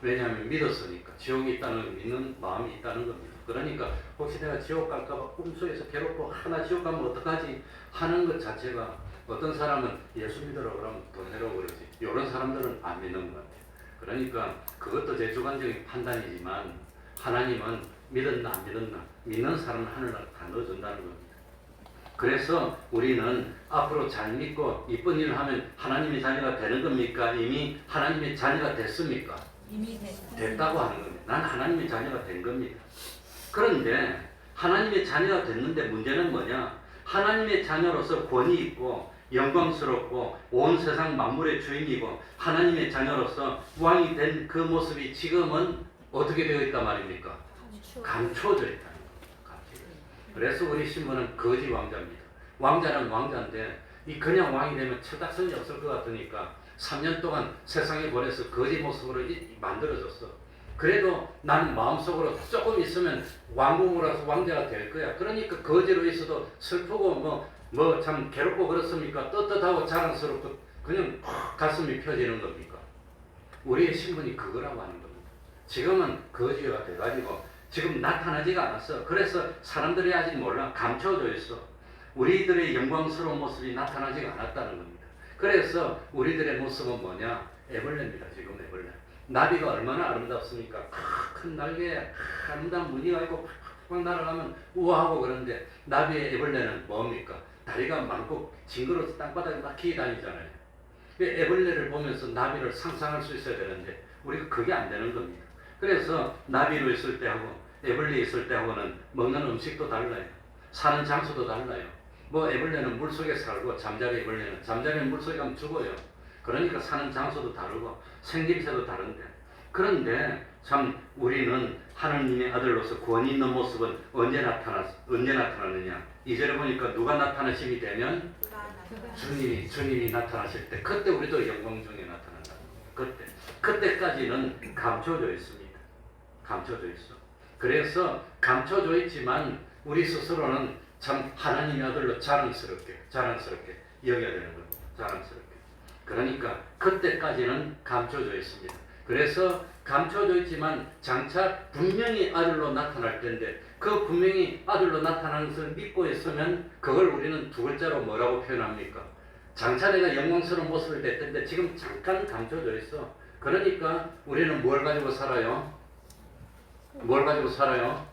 왜냐하면 믿었으니까. 지옥이 있다는 걸 믿는 마음이 있다는 겁니다. 그러니까 혹시 내가 지옥 갈까봐 꿈속에서 괴롭고 하나 지옥 가면 어떡하지 하는 것 자체가 어떤 사람은 예수 믿으라고 그러면 돈 내라고 그러지. 이런 사람들은 안 믿는 것 같아요. 그러니까 그것도 제 주관적인 판단이지만 하나님은 믿었나 안 믿었나 믿는 사람은 하늘나라 다 넣어준다는 겁니다. 그래서 우리는 앞으로 잘 믿고 이쁜 일을 하면 하나님의 자녀가 되는 겁니까? 이미 하나님의 자녀가 됐습니까? 이미 됐다고 하는 겁니다. 난 하나님의 자녀가 된 겁니다. 그런데 하나님의 자녀가 됐는데 문제는 뭐냐? 하나님의 자녀로서 권위 있고 영광스럽고 온 세상 만물의 주인이고 하나님의 자녀로서 왕이 된 그 모습이 지금은 어떻게 되어 있단 말입니까? 감춰져 있다는 겁니다. 그래서 우리 신부는 거지 왕자입니다. 왕자는 왕자인데 이 그냥 왕이 되면 철딱선이 없을 것 같으니까 3년 동안 세상에 보내서 거지 모습으로 만들어졌어. 그래도 나는 마음속으로 조금 있으면 왕궁으로서 왕자가 될 거야. 그러니까 거지로 있어도 슬프고 뭐 참 괴롭고 그렇습니까? 떳떳하고 자랑스럽고 그냥 가슴이 펴지는 겁니까? 우리의 신분이 그거라고 하는 겁니다. 지금은 거지가 돼가지고 지금 나타나지가 않았어. 그래서 사람들이 아직 몰라. 감춰져 있어. 우리들의 영광스러운 모습이 나타나지가 않았다는 겁니다. 그래서 우리들의 모습은 뭐냐? 애벌레입니다. 지금 애벌레. 나비가 얼마나 아름답습니까? 큰 날개에 아름다운 무늬가 있고 팍팍 날아가면 우아하고 그런데 나비의 애벌레는 뭡니까? 다리가 많고 징그러워서 땅바닥에 막 기다니잖아요. 애벌레를 보면서 나비를 상상할 수 있어야 되는데 우리가 그게 안 되는 겁니다. 그래서 나비로 있을 때하고 애벌레 있을 때하고는 먹는 음식도 달라요. 사는 장소도 달라요. 뭐 애벌레는 물속에 살고 잠자리는 물속에 가면 죽어요. 그러니까 사는 장소도 다르고 생김새도 다른데 그런데 참 우리는 하나님의 아들로서 권위 있는 모습은 언제 나타나느냐? 2절에 보니까 누가 나타나심이 되면 주님이 나타나실 때 그때 우리도 영광 중에 나타난다. 그때까지는 감춰져 있습니다. 감춰져 있어. 그래서 감춰져 있지만 우리 스스로는 참 하나님의 아들로 자랑스럽게 여겨야 되는 겁니다. 자랑스럽게. 그러니까 그때까지는 감춰져 있습니다. 그래서 감춰져 있지만 장차 분명히 아들로 나타날 텐데 그 분명히 아들로 나타나는 것을 믿고 있으면 그걸 우리는 두 글자로 뭐라고 표현합니까? 장차 내가 영광스러운 모습을 낼 텐데 지금 잠깐 감춰져 있어. 그러니까 우리는 뭘 가지고 살아요? 뭘 가지고 살아요?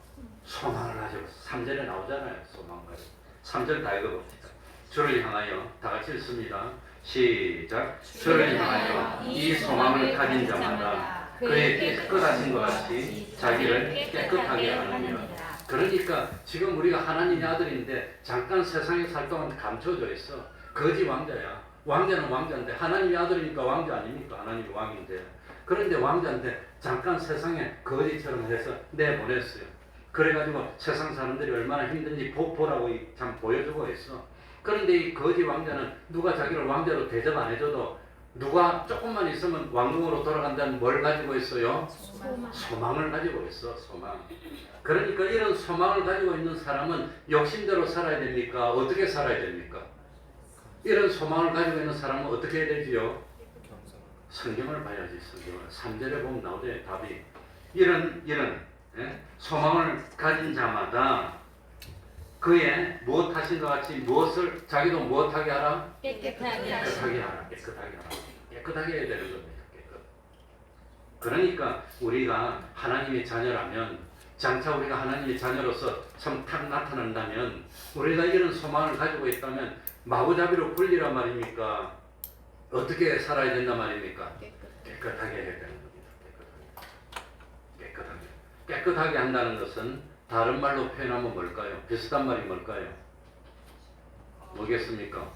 소망을 가지고. 3절에 나오잖아요. 소망 가지고. 3절 다 읽어봅시다. 주를 향하여 다 같이 읽습니다. 시작. 주를 향하여 이 소망을 가진 자마다 그의 깨끗하신 것 같이 자기를 깨끗하게 하느니라. 그러니까 지금 우리가 하나님의 아들인데 잠깐 세상에 살 동안 감춰져 있어. 거지 왕자야. 왕자는 왕자인데 하나님의 아들이니까 왕자 아닙니까? 하나님이 왕인데. 그런데 왕자인데 잠깐 세상에 거지처럼 해서 내보냈어요. 그래가지고 세상 사람들이 얼마나 힘든지 보라고 참 보여주고 있어. 그런데 이 거지 왕자는 누가 자기를 왕자로 대접 안 해줘도 누가 조금만 있으면 왕궁으로 돌아간다는 뭘 가지고 있어요? 소망을 가지고 있어. 소망. 그러니까 이런 소망을 가지고 있는 사람은 욕심대로 살아야 됩니까? 어떻게 살아야 됩니까? 이런 소망을 가지고 있는 사람은 어떻게 해야 되지요? 성경을 봐야지. 성경을 3절에 보면 나오죠. 답이 이런 소망을 가진 자마다 그의 무엇하신 것 같이 무엇을 자기도 무엇하게 하라? 깨끗하게 깨끗하게 하라. 깨끗하게 하라. 깨끗하게 해야 되는 겁니다. 깨끗. 그러니까 우리가 하나님의 자녀라면 장차 우리가 하나님의 자녀로서 참 탁 나타난다면 우리가 이런 소망을 가지고 있다면 마구잡이로 굴리란 말입니까? 어떻게 살아야 된단 말입니까? 깨끗하게 해야 되는 겁니다. 깨끗하게. 깨끗하게 한다는 것은 다른 말로 표현하면 뭘까요? 비슷한 말이 뭘까요? 뭐겠습니까?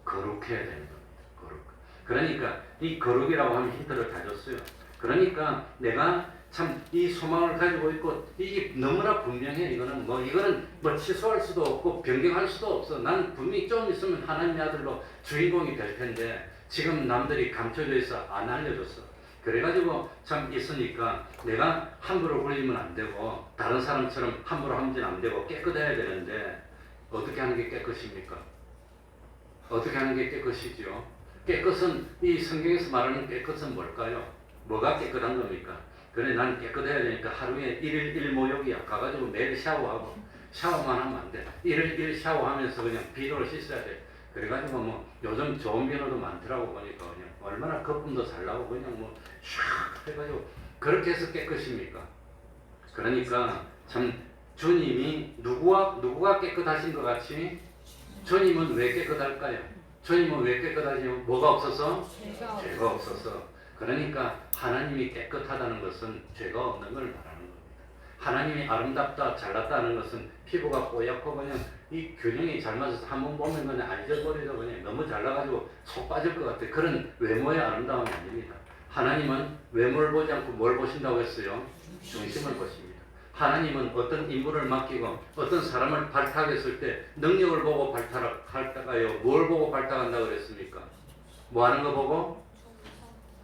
거룩해야 되는 겁니다. 거룩. 그러니까 이 거룩이라고 하면 힌트를 다 줬어요. 그러니까 내가 참 이 소망을 가지고 있고 이게 너무나 분명해. 이거는 뭐 취소할 수도 없고 변경할 수도 없어. 난 분명히 좀 있으면 하나님의 아들로 주인공이 될 텐데 지금 남들이 감춰져 있어 안 알려줬어. 그래가지고 참 있으니까 내가 함부로 굴리면 안 되고 다른 사람처럼 함부로 하면 안 되고 깨끗해야 되는데 어떻게 하는 게 깨끗입니까? 어떻게 하는 게 깨끗이죠? 깨끗은 이 성경에서 말하는 깨끗은 뭘까요? 뭐가 깨끗한 겁니까? 그래 난 깨끗해야 되니까 하루에 1일 1모욕이야. 가가지고 매일 샤워하고 샤워만 하면 안 돼. 1일 1 샤워하면서 그냥 비누로 씻어야 돼. 그래가지고 뭐 요즘 좋은 비누도 많더라고 보니까 그냥 얼마나 거품도 잘 나고 그냥 뭐 샥 해가지고 그렇게 해서 깨끗입니까? 그러니까 참 주님이 누구가 깨끗하신 것 같이 주님은 왜 깨끗할까요? 주님은 왜 깨끗하지요? 뭐가 없어서? 죄가 없어서. 그러니까 하나님이 깨끗하다는 것은 죄가 없는 걸 말하는 겁니다. 하나님이 아름답다, 잘났다는 것은 피부가 뽀얗고 그냥 이 균형이 잘 맞아서 한번 보면 그냥 안 잊어버리죠. 그냥 너무 잘나가지고 속 빠질 것 같아. 그런 외모의 아름다움이 아닙니다. 하나님은 외모를 보지 않고 뭘 보신다고 했어요? 중심을 보십니다. 하나님은 어떤 인물을 맡기고 어떤 사람을 발탁했을 때 능력을 보고 발탁할까요? 뭘 보고 발탁한다고 그랬습니까? 뭐 하는 거 보고?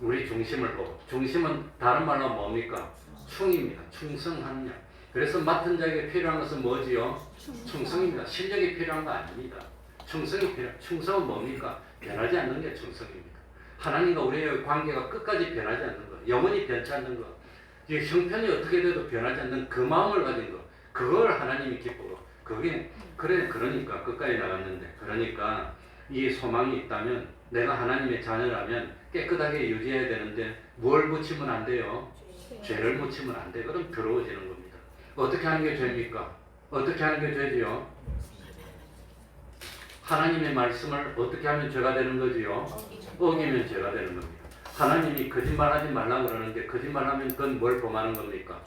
우리 중심을 보고. 중심은 다른 말로 뭡니까? 충입니다. 충성하느냐. 그래서 맡은 자에게 필요한 것은 뭐지요? 충성입니다. 실력이 필요한 거 아닙니다. 충성이 필요한. 충성은 뭡니까? 변하지 않는 게 충성입니다. 하나님과 우리의 관계가 끝까지 변하지 않는 거. 영원히 변치 않는 거. 이 형편이 어떻게 돼도 변하지 않는 그 마음을 가진 거. 그걸 하나님이 기쁘고. 그러니까 끝까지 나갔는데. 그러니까 이 소망이 있다면 내가 하나님의 자녀라면 깨끗하게 유지해야 되는데 뭘 묻히면 안 돼요? 죄를 묻히면 안 돼. 그럼 더러워지는 겁니다. 어떻게 하는 게 죄입니까? 어떻게 하는 게 죄지요? 하나님의 말씀을 어떻게 하면 죄가 되는 거지요? 어기면 죄가 되는 겁니다. 하나님이 거짓말하지 말라 그러는데 거짓말하면 그건 뭘 범하는 겁니까?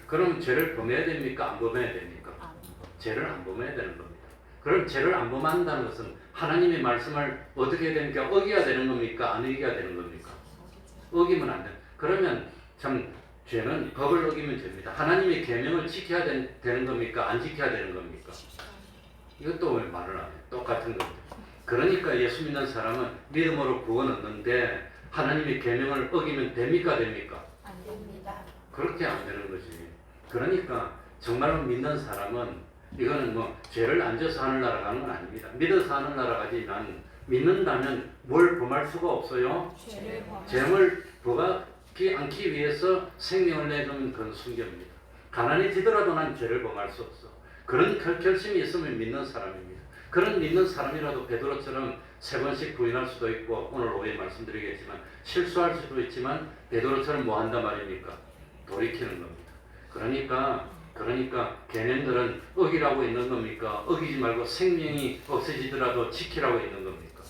그럼 죄를 범해야 됩니까? 안 범해야 됩니까? 죄를 안 범해야 되는 겁니다. 그럼 죄를 안 범한다는 것은 하나님의 말씀을 어떻게 해야 됩니까? 어겨야 되는 겁니까? 안 어겨야 되는 겁니까? 어기면 안 돼. 그러면 참 죄는 법을 어기면 죄입니다. 하나님의 계명을 지켜야 되는 겁니까? 안 지켜야 되는 겁니까? 이것도 왜 말을 안 해? 똑같은 겁니다. 그러니까 예수 믿는 사람은 믿음으로 구원 얻는데 하나님의 계명을 어기면 됩니까? 됩니까? 안 됩니다. 그렇게 안 되는 거지. 그러니까 정말로 믿는 사람은 이거는 뭐 죄를 안 져서 하늘나라 가는 건 아닙니다. 믿어서 하늘나라 가지만 믿는다면 뭘 범할 수가 없어요. 죄를 범하지 않기 위해서 생명을 내주는 그런 순결입니다. 가난해지더라도 난 죄를 범할 수 없어. 그런 결심이 있으면 믿는 사람입니다. 그런 믿는 사람이라도 베드로처럼 3번씩 부인할 수도 있고 오늘 오후에 말씀드리겠지만 실수할 수도 있지만 베드로처럼 뭐 한단 말입니까? 돌이키는 겁니다. 그러니까 걔네들은 어기라고 있는 겁니까? 어기지 말고 생명이 없어지더라도 지키라고 있는 겁니까?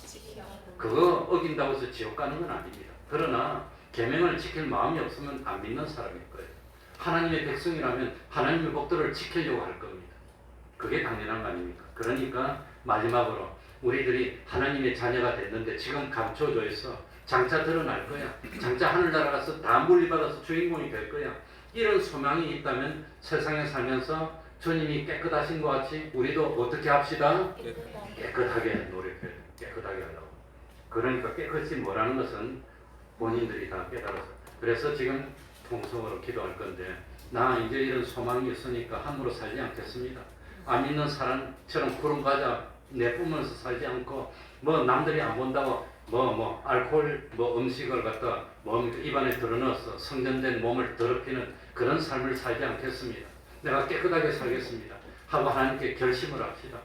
그거 어긴다고 해서 지옥 가는 건 아닙니다. 그러나 계명을 지킬 마음이 없으면 안 믿는 사람일 거예요. 하나님의 백성이라면 하나님의 법도를 지키려고 할 겁니다. 그게 당연한 거 아닙니까? 그러니까 마지막으로 우리들이 하나님의 자녀가 됐는데 지금 감춰져 있어. 장차 드러날 거야. 장차 하늘나라 가서 다 물리받아서 주인공이 될 거야. 이런 소망이 있다면 세상에 살면서 주님이 깨끗하신 것 같이 우리도 어떻게 합시다? 깨끗하게 노력해요. 깨끗하게 하려고. 그러니까 깨끗이 뭐라는 것은 본인들이 다 깨달아서. 그래서 지금 통성으로 기도할 건데, 나 이제 이런 소망이 있으니까 함부로 살지 않겠습니다. 안 믿는 사람처럼 구름과자 내뿜으면서 살지 않고, 뭐 남들이 안 본다고 알코올 음식을 갖다 입안에 들어넣어서 성전된 몸을 더럽히는 그런 삶을 살지 않겠습니다. 내가 깨끗하게 살겠습니다 하고 하나님께 결심을 합시다.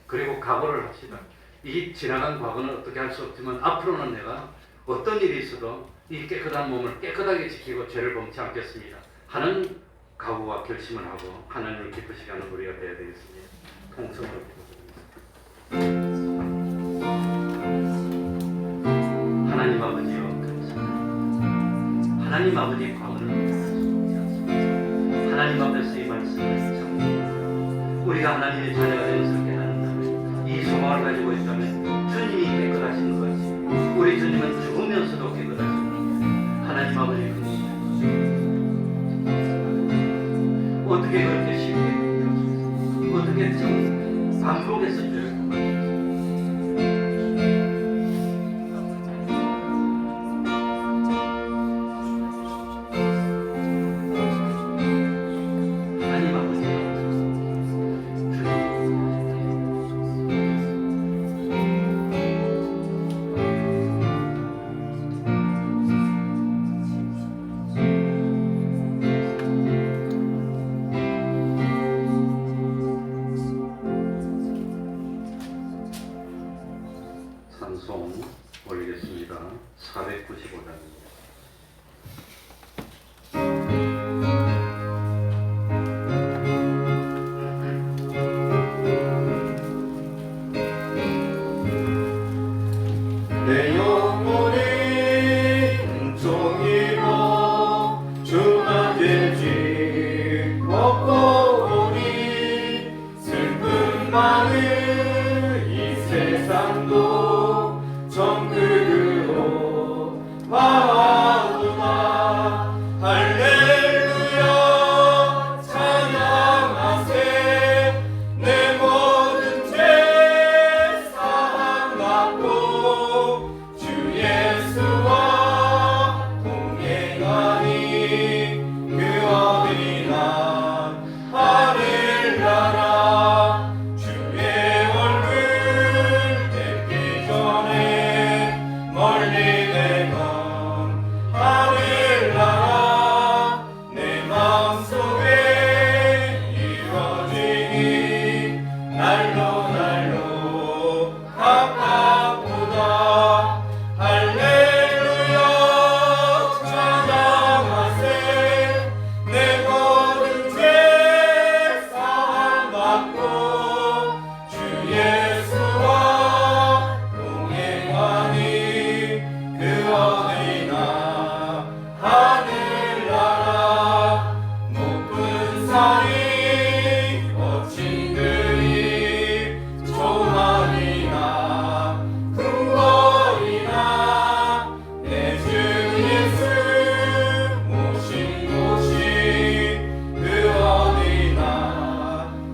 그리고 각오를 합시다. 이 지나간 과거는 어떻게 할 수 없지만 앞으로는 내가 어떤 일이 있어도 이 깨끗한 몸을 깨끗하게 지키고 죄를 범치 않겠습니다 하는 각오와 결심을 하고 하나님을 기쁘시게 하는 우리가 되어야 되겠습니다. 통성으로 기도드립니다. 하나님 아버지여 감사합니다. 하나님 아버지의 과언을 하나님 앞에서 이 말씀을 참 우리가 하나님의 자녀가 되어 서 깨닫는다면, 이 소망을 가지고 있다면 주님이 깨끗하신 것이, 우리 주님은 죽으면서도 깨끗하십니다. 하나님 아버지 어떻게 그렇게 쉽게 어떻게 참 반복해서 죄를 찬송 올리겠습니다. 495장입니다. 내 영혼이 종이로 주님께 짚었고 오니 슬픈 많은 이 세상도 정극으로 와우나 할렐루야 찬양하세 내 모든 죄 사함받고 주 예수와 동행하니 그 어디나 하늘나라 주의 얼굴 뵙기 전에 멀리 내가 하늘나라 내 마음속에 이루어지니 날로 날로 가깝구나 할렐루야 찬양하세 내 모든 죄 사함받고 주 예수와 동행하니 그 어디나 하늘나라 높은 산이 거친 들이 조만이나 궁궐이나 내 주 예수 모신 곳이 그 어디나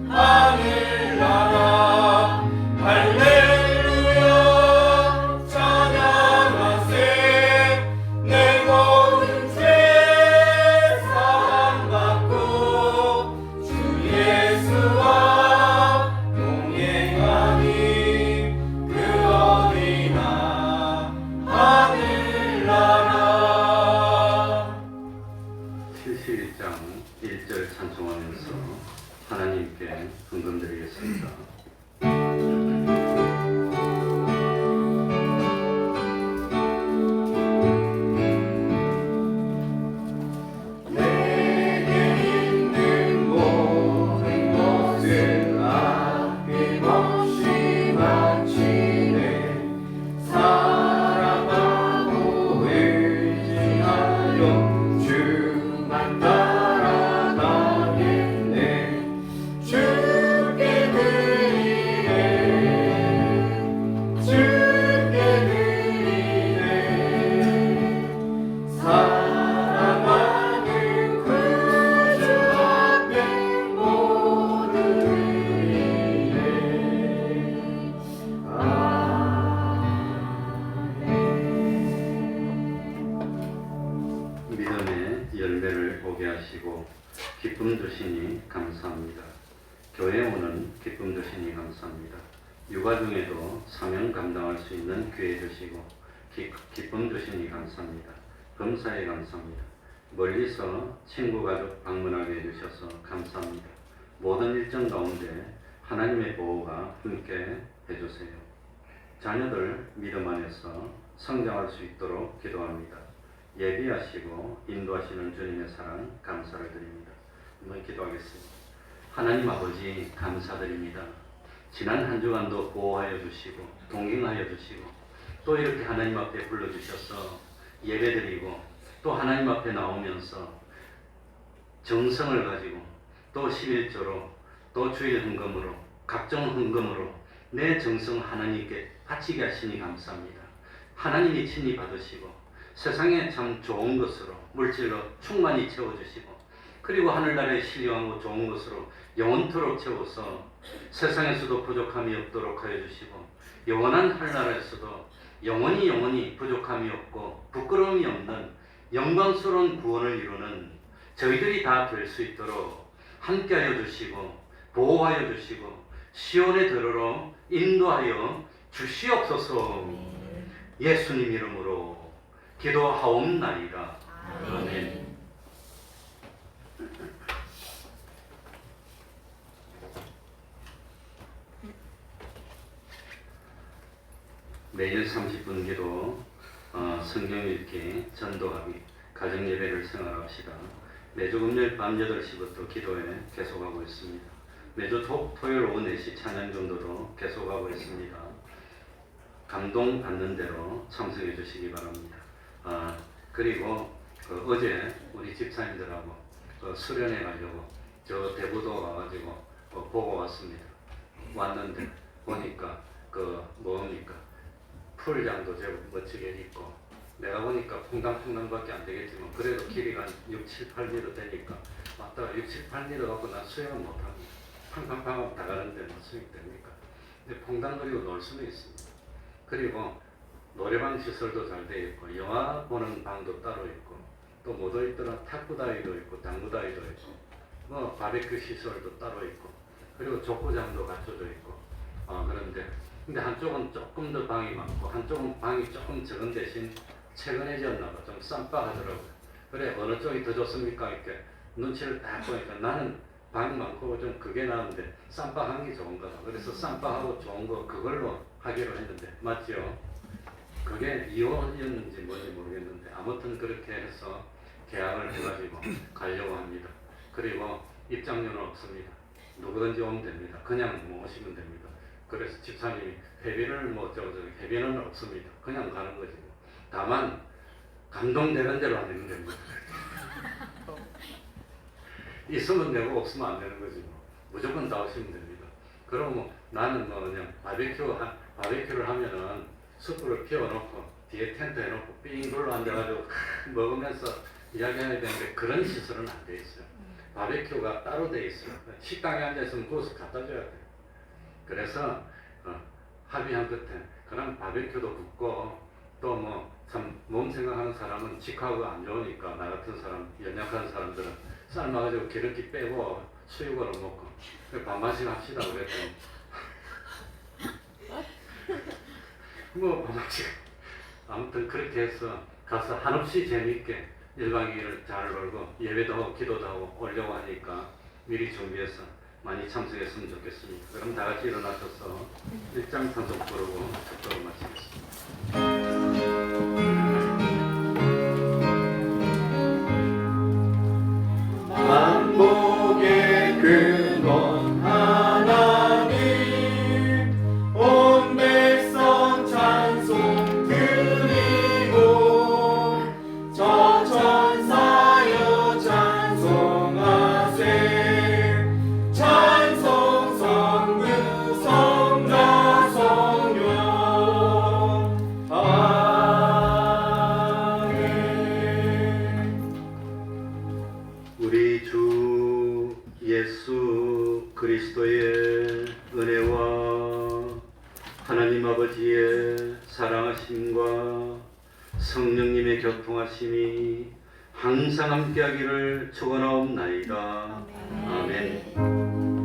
하늘나라 할렐루야 찬양하세 내 모든 죄 사함받고 주 예수와 동행하니 그 어디나 하늘나라. 71장 1절 찬송하면서 하나님께 헌금드리겠습니다. 내게 있는 모든 것을 아낌없이 바치네 사랑하고 의지하여 주만 따라가겠네 주께 드리네 교회에 오는 기쁨 주시니 감사합니다. 육아 중에도 사명 감당할 수 있는 기회 주시고 기쁨 주시니 감사합니다. 범사에 감사합니다. 멀리서 친구 가족 방문하게 해주셔서 감사합니다. 모든 일정 가운데 하나님의 보호가 함께 해주세요. 자녀들 믿음 안에서 성장할 수 있도록 기도합니다. 예비하시고 인도하시는 주님의 사랑 감사를 드립니다. 한번 기도하겠습니다. 하나님 아버지 감사드립니다. 지난 한 주간도 보호하여 주시고 동행하여 주시고 또 이렇게 하나님 앞에 불러주셔서 예배드리고 또 하나님 앞에 나오면서 정성을 가지고 또 11조로 또 주일 헌금으로 각종 헌금으로 내 정성 하나님께 바치게 하시니 감사합니다. 하나님이 친히 받으시고 세상에 참 좋은 것으로 물질로 충만히 채워주시고 그리고 하늘나라에 신령하고 좋은 것으로 영원토록 채워서 세상에서도 부족함이 없도록 하여 주시고 영원한 하늘나라에서도 영원히 부족함이 없고 부끄러움이 없는 영광스러운 구원을 이루는 저희들이 다 될 수 있도록 함께하여 주시고 보호하여 주시고 시온의 들으러 인도하여 주시옵소서. 예수님 이름으로 기도하옵나이다. 아멘. 매일 30분 기도, 성경 읽기, 전도하기, 가정예배를 생활합시다. 매주 금요일 밤 8시부터 기도회 계속하고 있습니다. 매주 토요일 오후 4시 찬양 정도로 계속하고 있습니다. 감동받는 대로 참석해 주시기 바랍니다. 그리고 어제 우리 집사님들하고 수련회 가려고 저 대부도 가가지고 보고 왔습니다. 왔는데 보니까 뭡니까? 풀장도 제법 멋지게 있고 내가 보니까 퐁당퐁당밖에 안 되겠지만 그래도 길이가 한 6, 7, 8m 되니까 왔다가 6, 7, 8m 갖고 난 수영은 못합니다. 팡팡팡 다 가는데 뭐 수영이 됩니까? 근데 퐁당거리고 놀 수는 있습니다. 그리고 노래방 시설도 잘 되어 있고 영화 보는 방도 따로 있고 또 뭐도 있더라 탁구다이도 있고 당구다이도 있고 뭐 바베큐 시설도 따로 있고 그리고 족구장도 갖춰져 있고 근데 한쪽은 조금 더 방이 많고 한쪽은 방이 조금 적은 대신 최근해졌나 봐. 좀 쌈박하더라고요. 그래 어느 쪽이 더 좋습니까? 이렇게 눈치를 딱 보니까 나는 방이 많고 좀 그게 나은데 쌈박한 게 좋은가 봐. 그래서 쌈박하고 좋은 거 그걸로 하기로 했는데 맞죠? 그게 이혼이었는지 뭔지 모르겠는데 아무튼 그렇게 해서 계약을 해가지고 가려고 합니다. 그리고 입장료는 없습니다. 누구든지 오면 됩니다. 그냥 오시면 됩니다. 그래서 집사님이 회비를 회비는 없습니다. 그냥 가는 거지. 다만 감동되는 대로 하면 됩니다. 있으면 되고 없으면 안 되는 거지. 무조건 다 오시면 됩니다. 그럼 나는 그냥 바베큐를 하면은 숯불을 피워놓고 뒤에 텐트 해놓고 삥 둘러 앉아가지고 먹으면서 이야기해야 되는데 그런 시설은 안 돼 있어요. 바베큐가 따로 돼 있어요. 식당에 앉아있으면 구워서 갖다 줘야 돼요. 그래서 합의한 끝에 그럼 바베큐도 굽고 또 뭐 참 몸 생각하는 사람은 직화가 안 좋으니까 나 같은 사람 연약한 사람들은 삶아가지고 기름기 빼고 수육으로 먹고 반반씩 합시다 그랬더니 뭐 반반씩 아무튼 그렇게 해서 가서 한없이 재미있게 1박 2일을 잘 놀고 예배도 하고 기도도 하고 오려고 하니까 미리 준비해서 많이 참석했으면 좋겠습니다. 그럼 다 같이 일어나셔서 일장탄속 부르고 축도를 마치겠습니다. 만복의 근원 하나님 온 백성 찬송 드리고 저 천사여 찬송하세 찬송 성부 성자 성령 아멘. 우리 주 예수 그리스도의 은혜와 하나님 아버지의 사랑하심과 성령님의 교통하심이 항상 함께하기를 축원하옵나이다. 아멘.